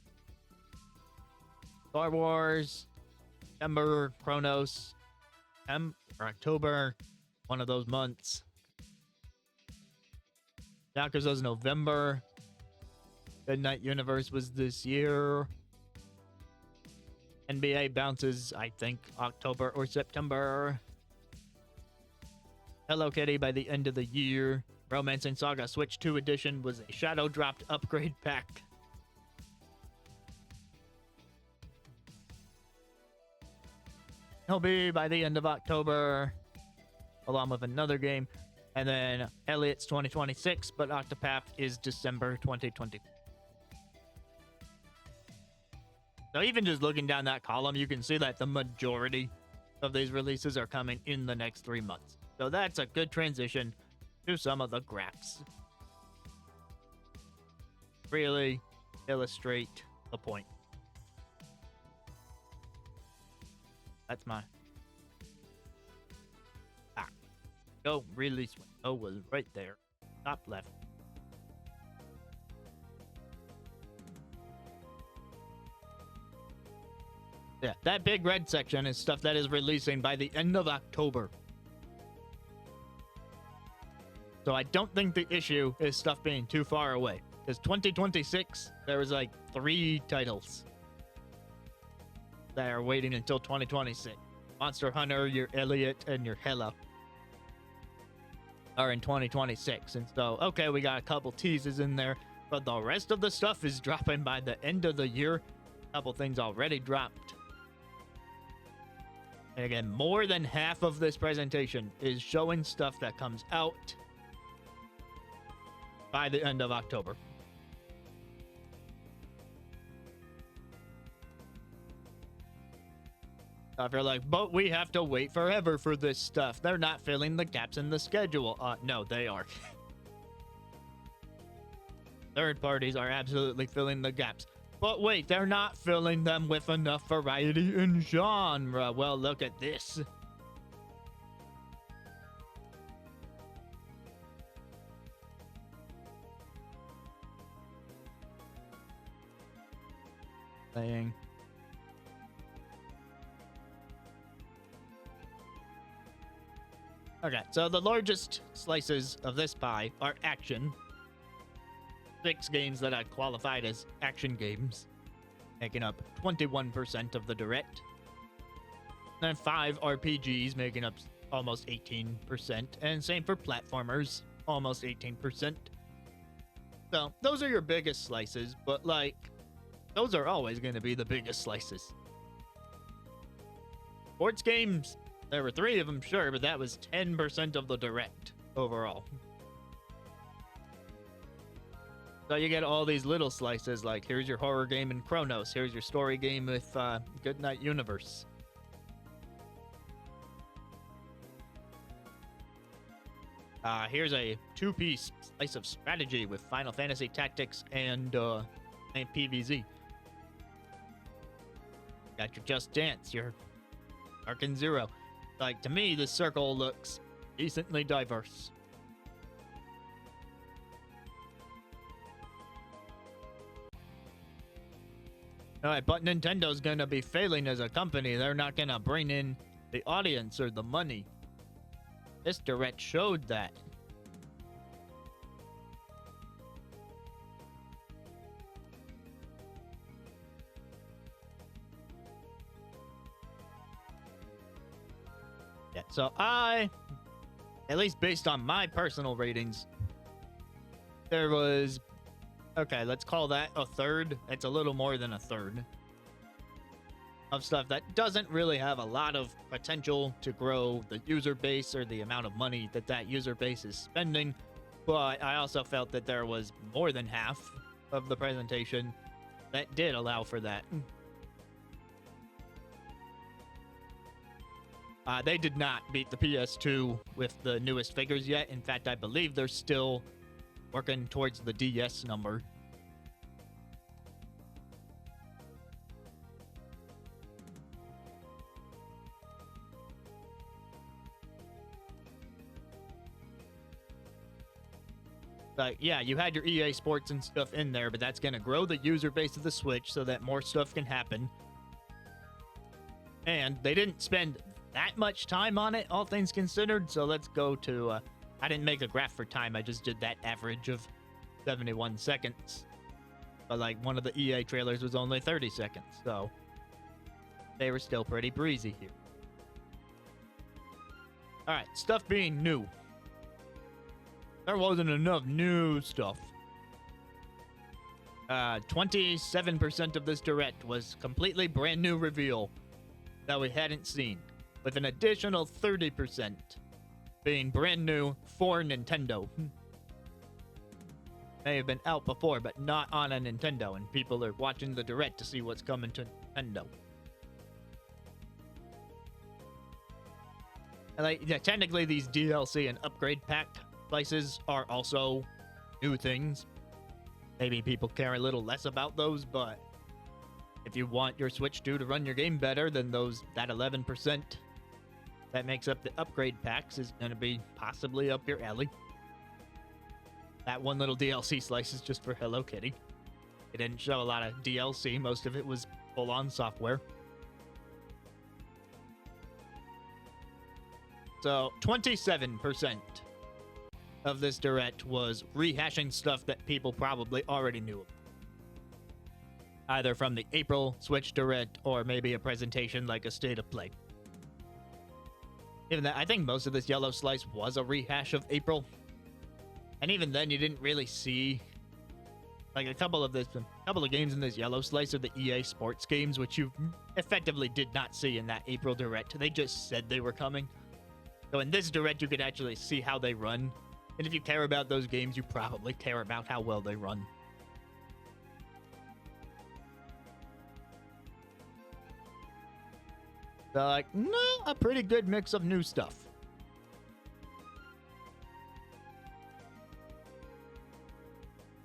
Star Wars. September. Chronos. Or October. One of those months. Yakuza's November. Midnight Universe was this year. NBA bounces, I think, October or September. Hello Kitty by the end of the year. Romancing Saga Switch 2 Edition was a shadow dropped upgrade pack. He'll be by the end of October, along with another game. And then Elliot's 2026, but Octopath is December 2020. So even just looking down that column, you can see that the majority of these releases are coming in the next 3 months. So that's a good transition to some of the graphs. Really illustrate the point. That's my... Go release window was right there. Top left. Yeah, that big red section is stuff that is releasing by the end of October. So I don't think the issue is stuff being too far away. Because 2026, there was like 3 titles that are waiting until 2026. Monster Hunter, your Elliot, and your Hella are in 2026. And so, okay, we got a couple teases in there, but the rest of the stuff is dropping by the end of the year. A couple things already dropped. And again, more than half of this presentation is showing stuff that comes out by the end of October. If you're like, but we have to wait forever for this stuff. They're not filling the gaps in the schedule. No, they are. Third parties are absolutely filling the gaps. But wait, they're not filling them with enough variety in genre. Well, look at this. Playing. Okay, so the largest slices of this pie are action. 6 games that I qualified as action games, making up 21% of the direct. Then 5 RPGs, making up almost 18%. And same for platformers, almost 18%. So those are your biggest slices, but like, those are always going to be the biggest slices. Sports games, there were 3 of them, sure, but that was 10% of the direct overall. So you get all these little slices, like here's your horror game in Chronos, here's your story game with Goodnight Universe. Here's a 2-piece slice of strategy with Final Fantasy Tactics and PvZ. Got your Just Dance, your Arkin Zero. Like, to me, this circle looks decently diverse. Alright, but Nintendo's gonna be failing as a company. They're not gonna bring in the audience or the money. This direct showed that. Yeah, so at least based on my personal ratings, there was, okay, let's call that a third. It's a little more than a third of stuff that doesn't really have a lot of potential to grow the user base or the amount of money that that user base is spending. But I also felt that there was more than half of the presentation that did allow for that. They did not beat the PS2 with the newest figures yet. In fact, I believe they're still working towards the DS number. Like, yeah, you had your EA Sports and stuff in there, but that's going to grow the user base of the Switch so that more stuff can happen. And they didn't spend that much time on it, all things considered. So let's go to, I didn't make a graph for time. I just did that average of 71 seconds. But like one of the EA trailers was only 30 seconds. So they were still pretty breezy here. All right, stuff being new. There wasn't enough new stuff. 27% of this direct was completely brand new reveal that we hadn't seen, with an additional 30% being brand new for Nintendo. May have been out before, but not on a Nintendo, and people are watching the direct to see what's coming to Nintendo. And like, yeah, technically these DLC and upgrade pack slices are also new things. Maybe people care a little less about those, but if you want your Switch 2 to run your game better, then that 11% that makes up the upgrade packs is going to be possibly up your alley. That one little DLC slice is just for Hello Kitty. It didn't show a lot of DLC. Most of it was full-on software. So 27% of this direct was rehashing stuff that people probably already knew, either from the April Switch Direct or maybe a presentation like a State of Play. Even that, I think most of this yellow slice was a rehash of April, and even then you didn't really see like a couple of games in this yellow slice are the EA Sports games, which you effectively did not see in that April Direct. They just said they were coming. So in this Direct, you could actually see how they run. And if you care about those games, you probably care about how well they run. So, like, no, a pretty good mix of new stuff.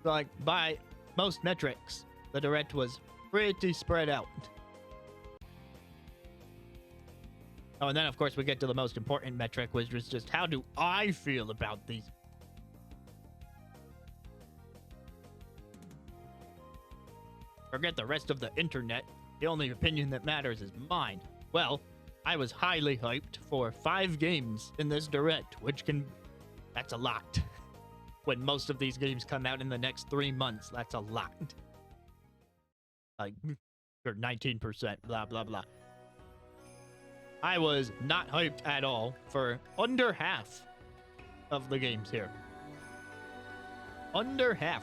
So, like, by most metrics, the Direct was pretty spread out. Oh, and then, of course, we get to the most important metric, which was just, how do I feel about these? Forget the rest of the internet. The only opinion that matters is mine. Well, I was highly hyped for 5 games in this Direct, that's a lot. When most of these games come out in the next 3 months, that's a lot. Like, or 19%, blah, blah, blah. I was not hyped at all for under half of the games here. Under half.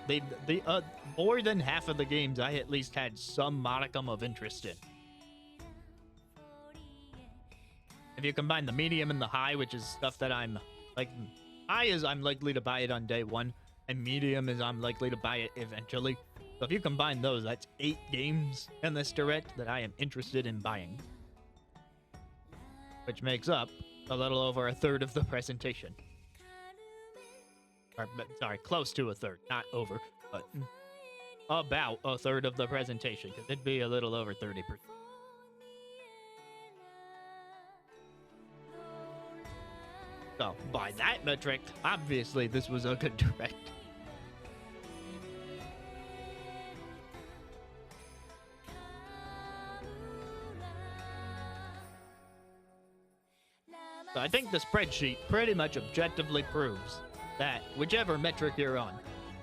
More than half of the games I at least had some modicum of interest in. If you combine the medium and the high, which is stuff that I'm like, high is I'm likely to buy it on day one. and medium is I'm likely to buy it eventually. So if you combine those, that's 8 games in this direct that I am interested in buying, which makes up a little over a third of the presentation. Or, sorry, close to a third, not over, but about a third of the presentation, because it'd be a little over 30%. So, by that metric, obviously this was a good direct. So I think the spreadsheet pretty much objectively proves that whichever metric you're on,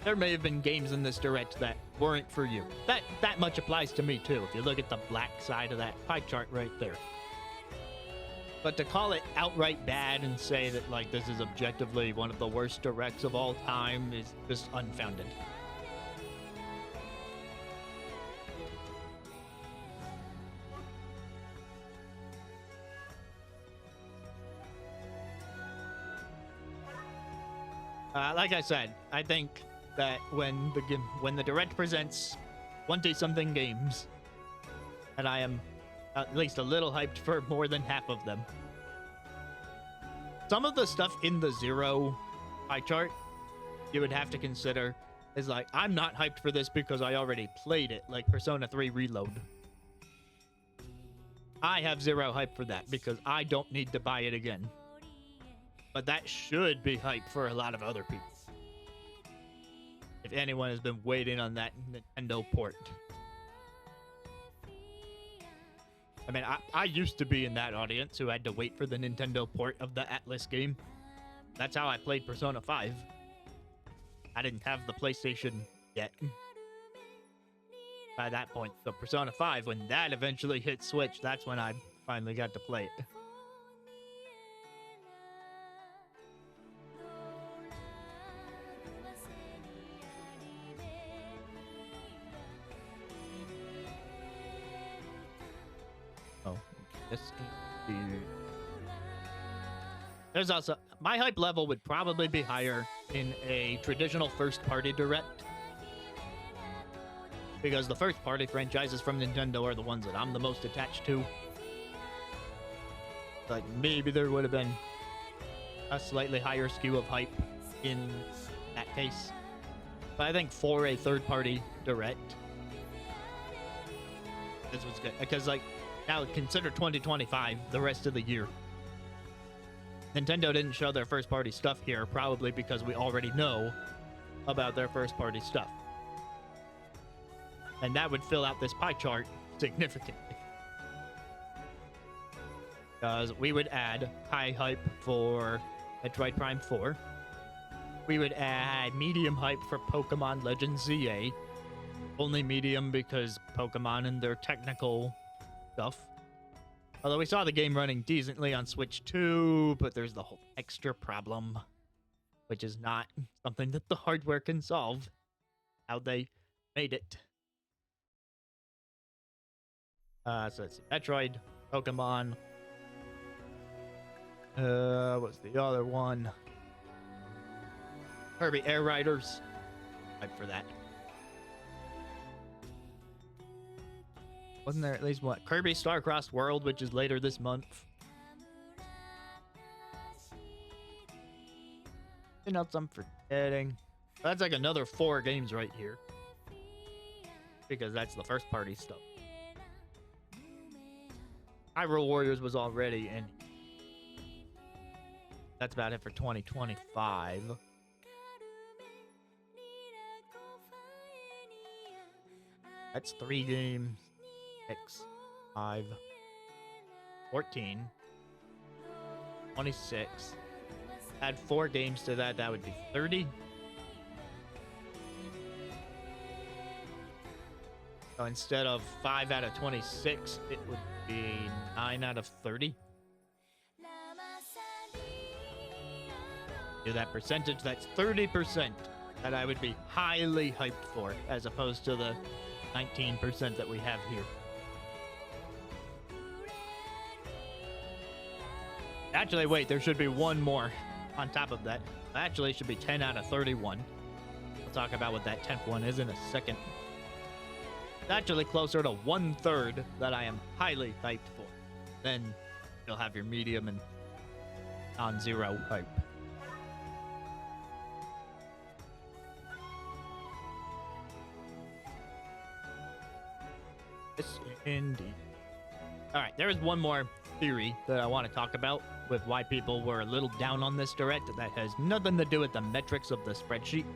there may have been games in this direct that weren't for you. That much applies to me too, if you look at the black side of that pie chart right there. But to call it outright bad and say that, like, this is objectively one of the worst directs of all time is just unfounded. Like I said, I think that when the direct presents 20-something games, and I am at least a little hyped for more than half of them. Some of the stuff in the 0 pie chart you would have to consider is like, I'm not hyped for this because I already played it, like Persona 3 Reload. I have 0 hype for that because I don't need to buy it again. But that should be hype for a lot of other people, if anyone has been waiting on that Nintendo port. I mean, I used to be in that audience who had to wait for the Nintendo port of the Atlas game. That's how I played Persona 5. I didn't have the PlayStation yet by that point. So Persona 5, when that eventually hit Switch, that's when I finally got to play it. There's also, my hype level would probably be higher in a traditional first-party direct, because the first-party franchises from Nintendo are the ones that I'm the most attached to. Like, maybe there would have been a slightly higher skew of hype in that case. But I think for a third-party direct, this was good. Because, like, now consider 2025, the rest of the year. Nintendo didn't show their first-party stuff here, probably because we already know about their first-party stuff. And that would fill out this pie chart significantly. Because we would add high hype for Metroid Prime 4. We would add medium hype for Pokemon Legends ZA. Only medium because Pokemon and their technical stuff. Although we saw the game running decently on Switch 2, but there's the whole extra problem, which is not something that the hardware can solve. How they made it. So let's see. Metroid, Pokemon. What's the other one? Kirby Air Riders. Hype for that. Wasn't there at least what? Kirby Star-Crossed World, which is later this month. Anything else I'm forgetting? That's like another 4 games right here, because that's the first party stuff. Hyrule Warriors was already in. That's about it for 2025. That's 3 games. 6, 5, 14, 26. Add 4 games to that, that would be 30. So instead of 5 out of 26, it would be 9 out of 30. Do that percentage, that's 30% that I would be highly hyped for, as opposed to the 19% that we have here. Actually, wait, there should be one more on top of that. Actually, it should be 10 out of 31. I'll talk about what that 10th one is in a second. It's actually closer to 1/3 that I am highly hyped for. Then you'll have your medium and non-zero hype. Yes, indeed. All right, there is one more theory that I want to talk about with why people were a little down on this direct that has nothing to do with the metrics of the spreadsheet.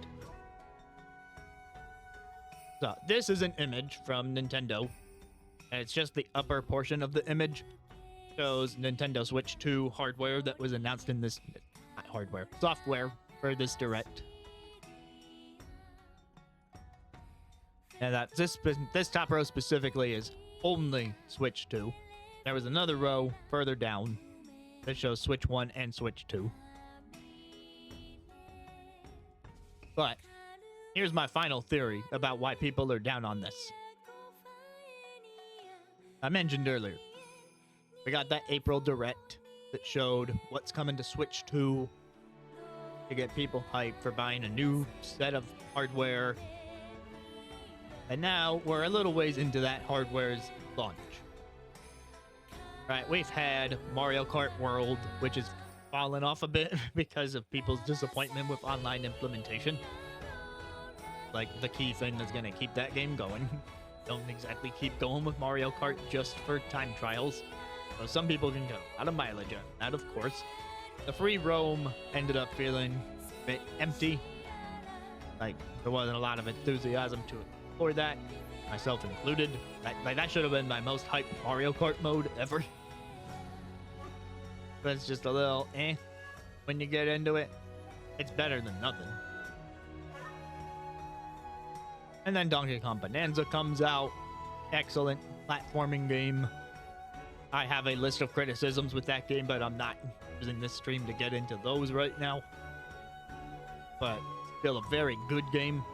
So this is an image from Nintendo, and it's just the upper portion of the image. Shows Nintendo Switch 2 hardware that was announced in this, not hardware, software for this direct. And that this top row specifically is only Switch 2. There was another row further down that shows Switch 1 and Switch 2. But here's my final theory about why people are down on this. I mentioned earlier, we got that April direct that showed what's coming to Switch 2 to get people hyped for buying a new set of hardware. And now we're a little ways into that hardware's launch. Right, we've had Mario Kart World, which has fallen off a bit because of people's disappointment with online implementation. Like, the key thing that's going to keep that game going. Don't exactly keep going with Mario Kart just for time trials. So some people can get a lot of mileage out of that, of course. The free roam ended up feeling a bit empty. Like, there wasn't a lot of enthusiasm to explore that, myself included. That should have been my most hyped Mario Kart mode ever. But it's just a little when you get into it. It's better than nothing. And then Donkey Kong Bonanza comes out. Excellent platforming game. I have a list of criticisms with that game, but I'm not using this stream to get into those right now. But still a very good game.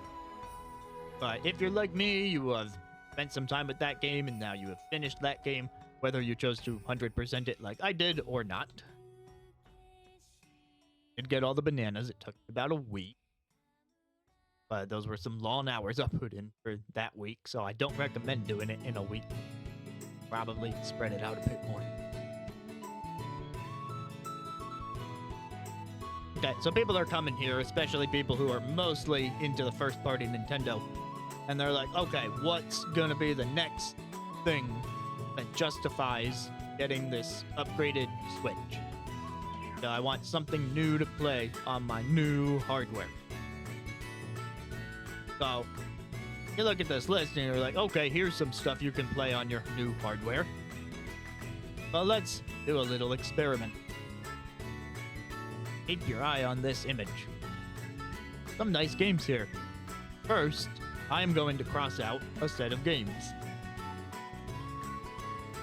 But if you're like me, you have spent some time with that game, and now you have finished that game, whether you chose to 100% it like I did or not. Did get all the bananas. It took about a week. But those were some long hours I put in for that week, so I don't recommend doing it in a week. Probably spread it out a bit more. Okay, so people are coming here, especially people who are mostly into the first-party Nintendo. And they're like, okay, what's gonna be the next thing that justifies getting this upgraded Switch? So I want something new to play on my new hardware. So you look at this list and you're like, okay, here's some stuff you can play on your new hardware. Well, let's do a little experiment. Keep your eye on this image. Some nice games here. First, I'm going to cross out a set of games.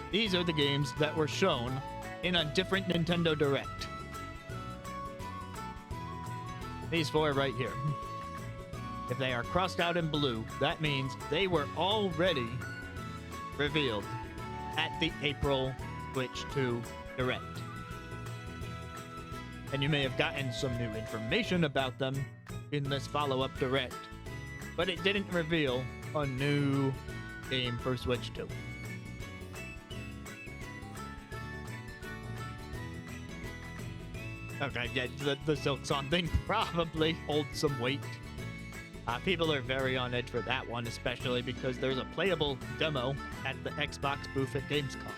These are the games that were shown in a different Nintendo Direct. These four right here. If they are crossed out in blue, that means they were already revealed at the April Switch 2 Direct. And you may have gotten some new information about them in this follow-up Direct, but it didn't reveal a new game for Switch 2. Okay, yeah, the Silk Song thing probably holds some weight. People are very on edge for that one, especially because there's a playable demo at the Xbox booth at Gamescom.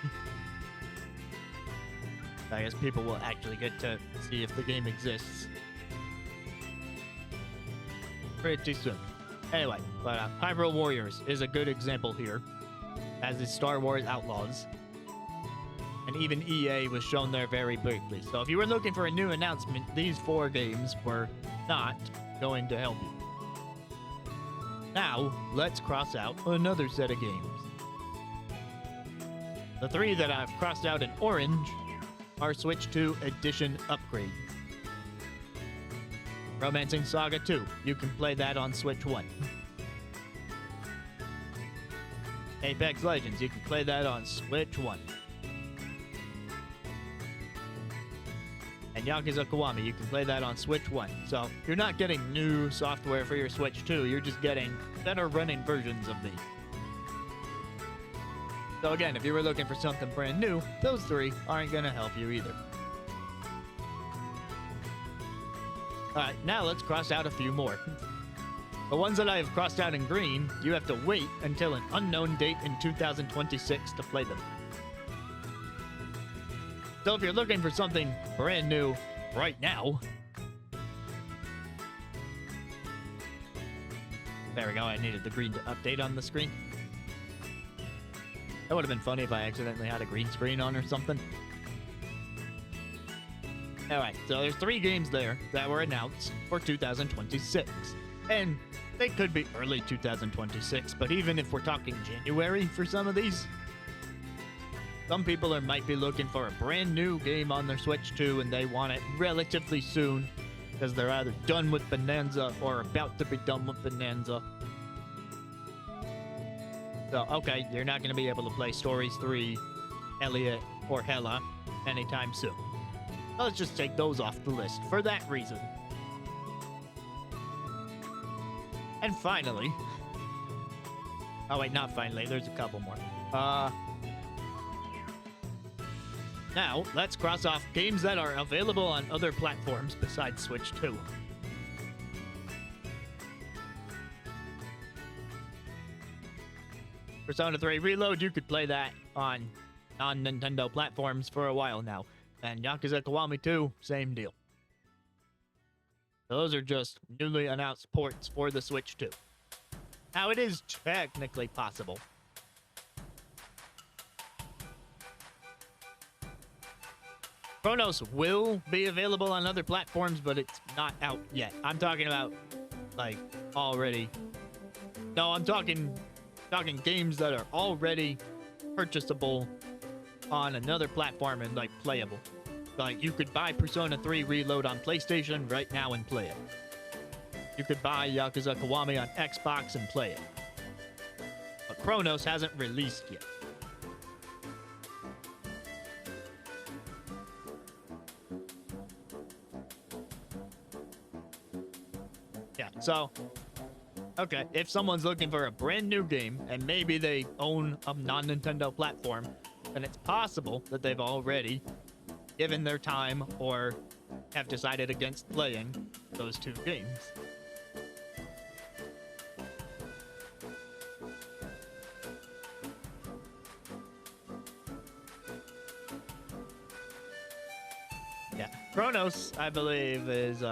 I guess people will actually get to see if the game exists pretty soon. Anyway, but Hyrule Warriors is a good example here, as is Star Wars Outlaws. And even EA was shown there very briefly. So if you were looking for a new announcement, these four games were not going to help you. Now, let's cross out another set of games. The three that I've crossed out in orange are Switch 2 Edition upgrades. Romancing Saga 2, you can play that on Switch 1. Apex Legends, you can play that on Switch 1. And Yakuza Kiwami. You can play that on Switch 1. So you're not getting new software for your Switch 2. You're just getting better running versions of these. So again, if you were looking for something brand new, those three aren't going to help you either. Alright, now let's cross out a few more. The ones that I have crossed out in green, you have to wait until an unknown date in 2026 to play them. So if you're looking for something brand new right now... There we go, I needed the green to update on the screen. That would have been funny if I accidentally had a green screen on or something. Alright, so there's 3 games there that were announced for 2026. And they could be early 2026, but even if we're talking January for some of these, some people might be looking for a brand new game on their Switch 2 and they want it relatively soon because they're either done with Bonanza or about to be done with Bonanza. So, okay, you're not going to be able to play Stories 3, Elliot, or Hella anytime soon. Let's just take those off the list for that reason. And finally... Oh, wait, not finally. There's a couple more. Now, let's cross off games that are available on other platforms besides Switch 2. Persona 3 Reload, you could play that on non-Nintendo platforms for a while now. And Yakuza Kiwami 2, same deal. Those are just newly announced ports for the Switch 2. Now, it is technically possible. Chronos will be available on other platforms, but it's not out yet. I'm talking about, like, already... No, I'm talking games that are already purchasable on another platform and, like, playable. Like, you could buy Persona 3 Reload on PlayStation right now and play it. You could buy Yakuza Kiwami on Xbox and play it. But Chronos hasn't released yet. Yeah, so... Okay, if someone's looking for a brand new game, and maybe they own a non-Nintendo platform, then it's possible that they've already given their time or have decided against playing those 2 games. Yeah, Chronos, I believe, is...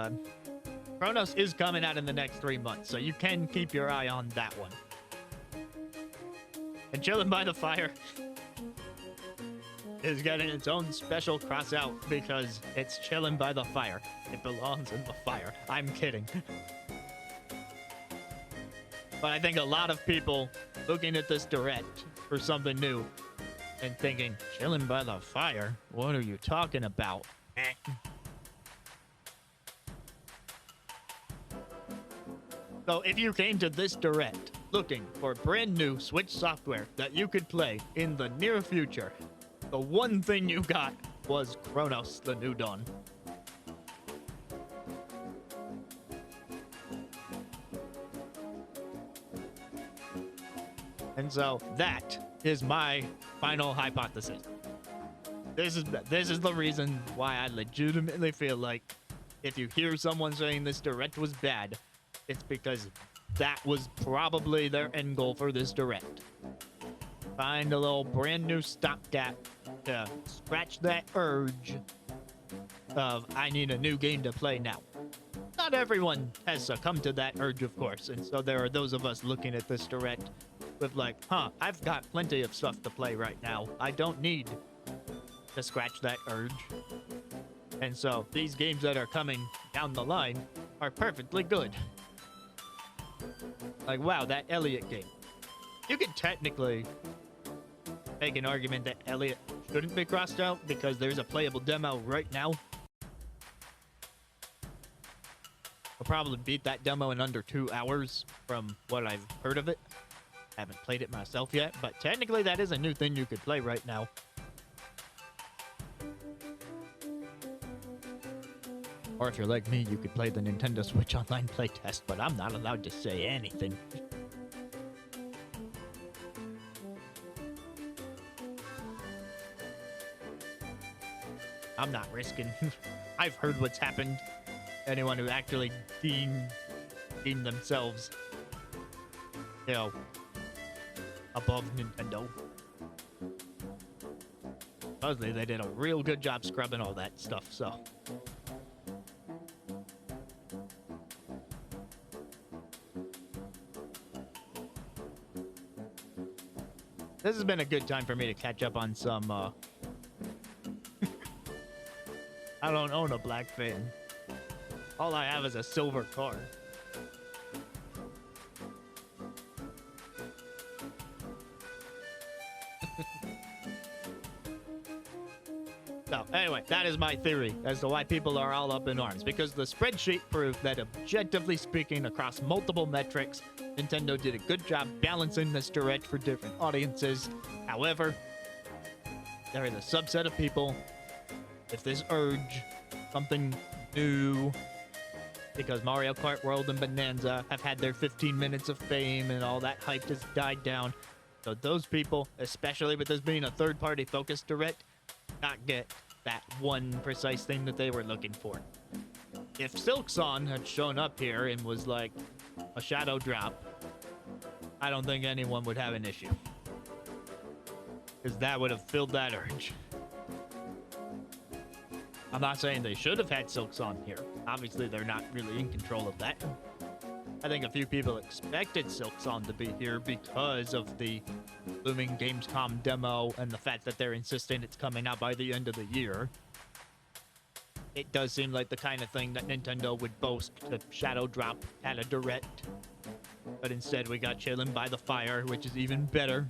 Chronos is coming out in the next 3 months, so you can keep your eye on that one. And Chillin' by the Fire is getting its own special cross out because it's chillin' by the fire. It belongs in the fire. I'm kidding. But I think a lot of people looking at this direct for something new and thinking, chillin' by the fire? What are you talking about? So if you came to this direct looking for brand new Switch software that you could play in the near future, the one thing you got was Chronos: The New Dawn. And so that is my final hypothesis. This is the reason why I legitimately feel like if you hear someone saying this direct was bad, it's because that was probably their end goal for this direct. Find a little brand new stopgap to scratch that urge of, I need a new game to play now. Not everyone has succumbed to that urge, of course, and so there are those of us looking at this direct with like, I've got plenty of stuff to play right now. I don't need to scratch that urge. And so these games that are coming down the line are perfectly good. Like, wow, that Elliot game. You could technically make an argument that Elliot shouldn't be crossed out because there's a playable demo right now. I'll probably beat that demo in under 2 hours from what I've heard of it. I haven't played it myself yet, but technically that is a new thing you could play right now. Or if you're like me, you could play the Nintendo Switch Online playtest, but I'm not allowed to say anything. I'm not risking. I've heard what's happened. Anyone who actually deemed themselves, you know, above Nintendo. Supposedly they did a real good job scrubbing all that stuff, so. This has been a good time for me to catch up on some, I don't own a black fan. All I have is a silver car. So, anyway, that is my theory as to why people are all up in arms. Because the spreadsheet proved that, objectively speaking, across multiple metrics, Nintendo did a good job balancing this direct for different audiences. However, there is a subset of people, if this urge, something new, because Mario Kart World and Bonanza have had their 15 minutes of fame and all that hype has died down. So those people, especially with this being a third-party focused direct, not get that one precise thing that they were looking for. If Silksong had shown up here and was like a shadow drop, I don't think anyone would have an issue. Because that would have filled that urge. I'm not saying they should have had Silksong here. Obviously, they're not really in control of that. I think a few people expected Silksong to be here because of the looming Gamescom demo and the fact that they're insisting it's coming out by the end of the year. It does seem like the kind of thing that Nintendo would boast to shadow drop at a direct. But instead we got Chillin' by the Fire, which is even better.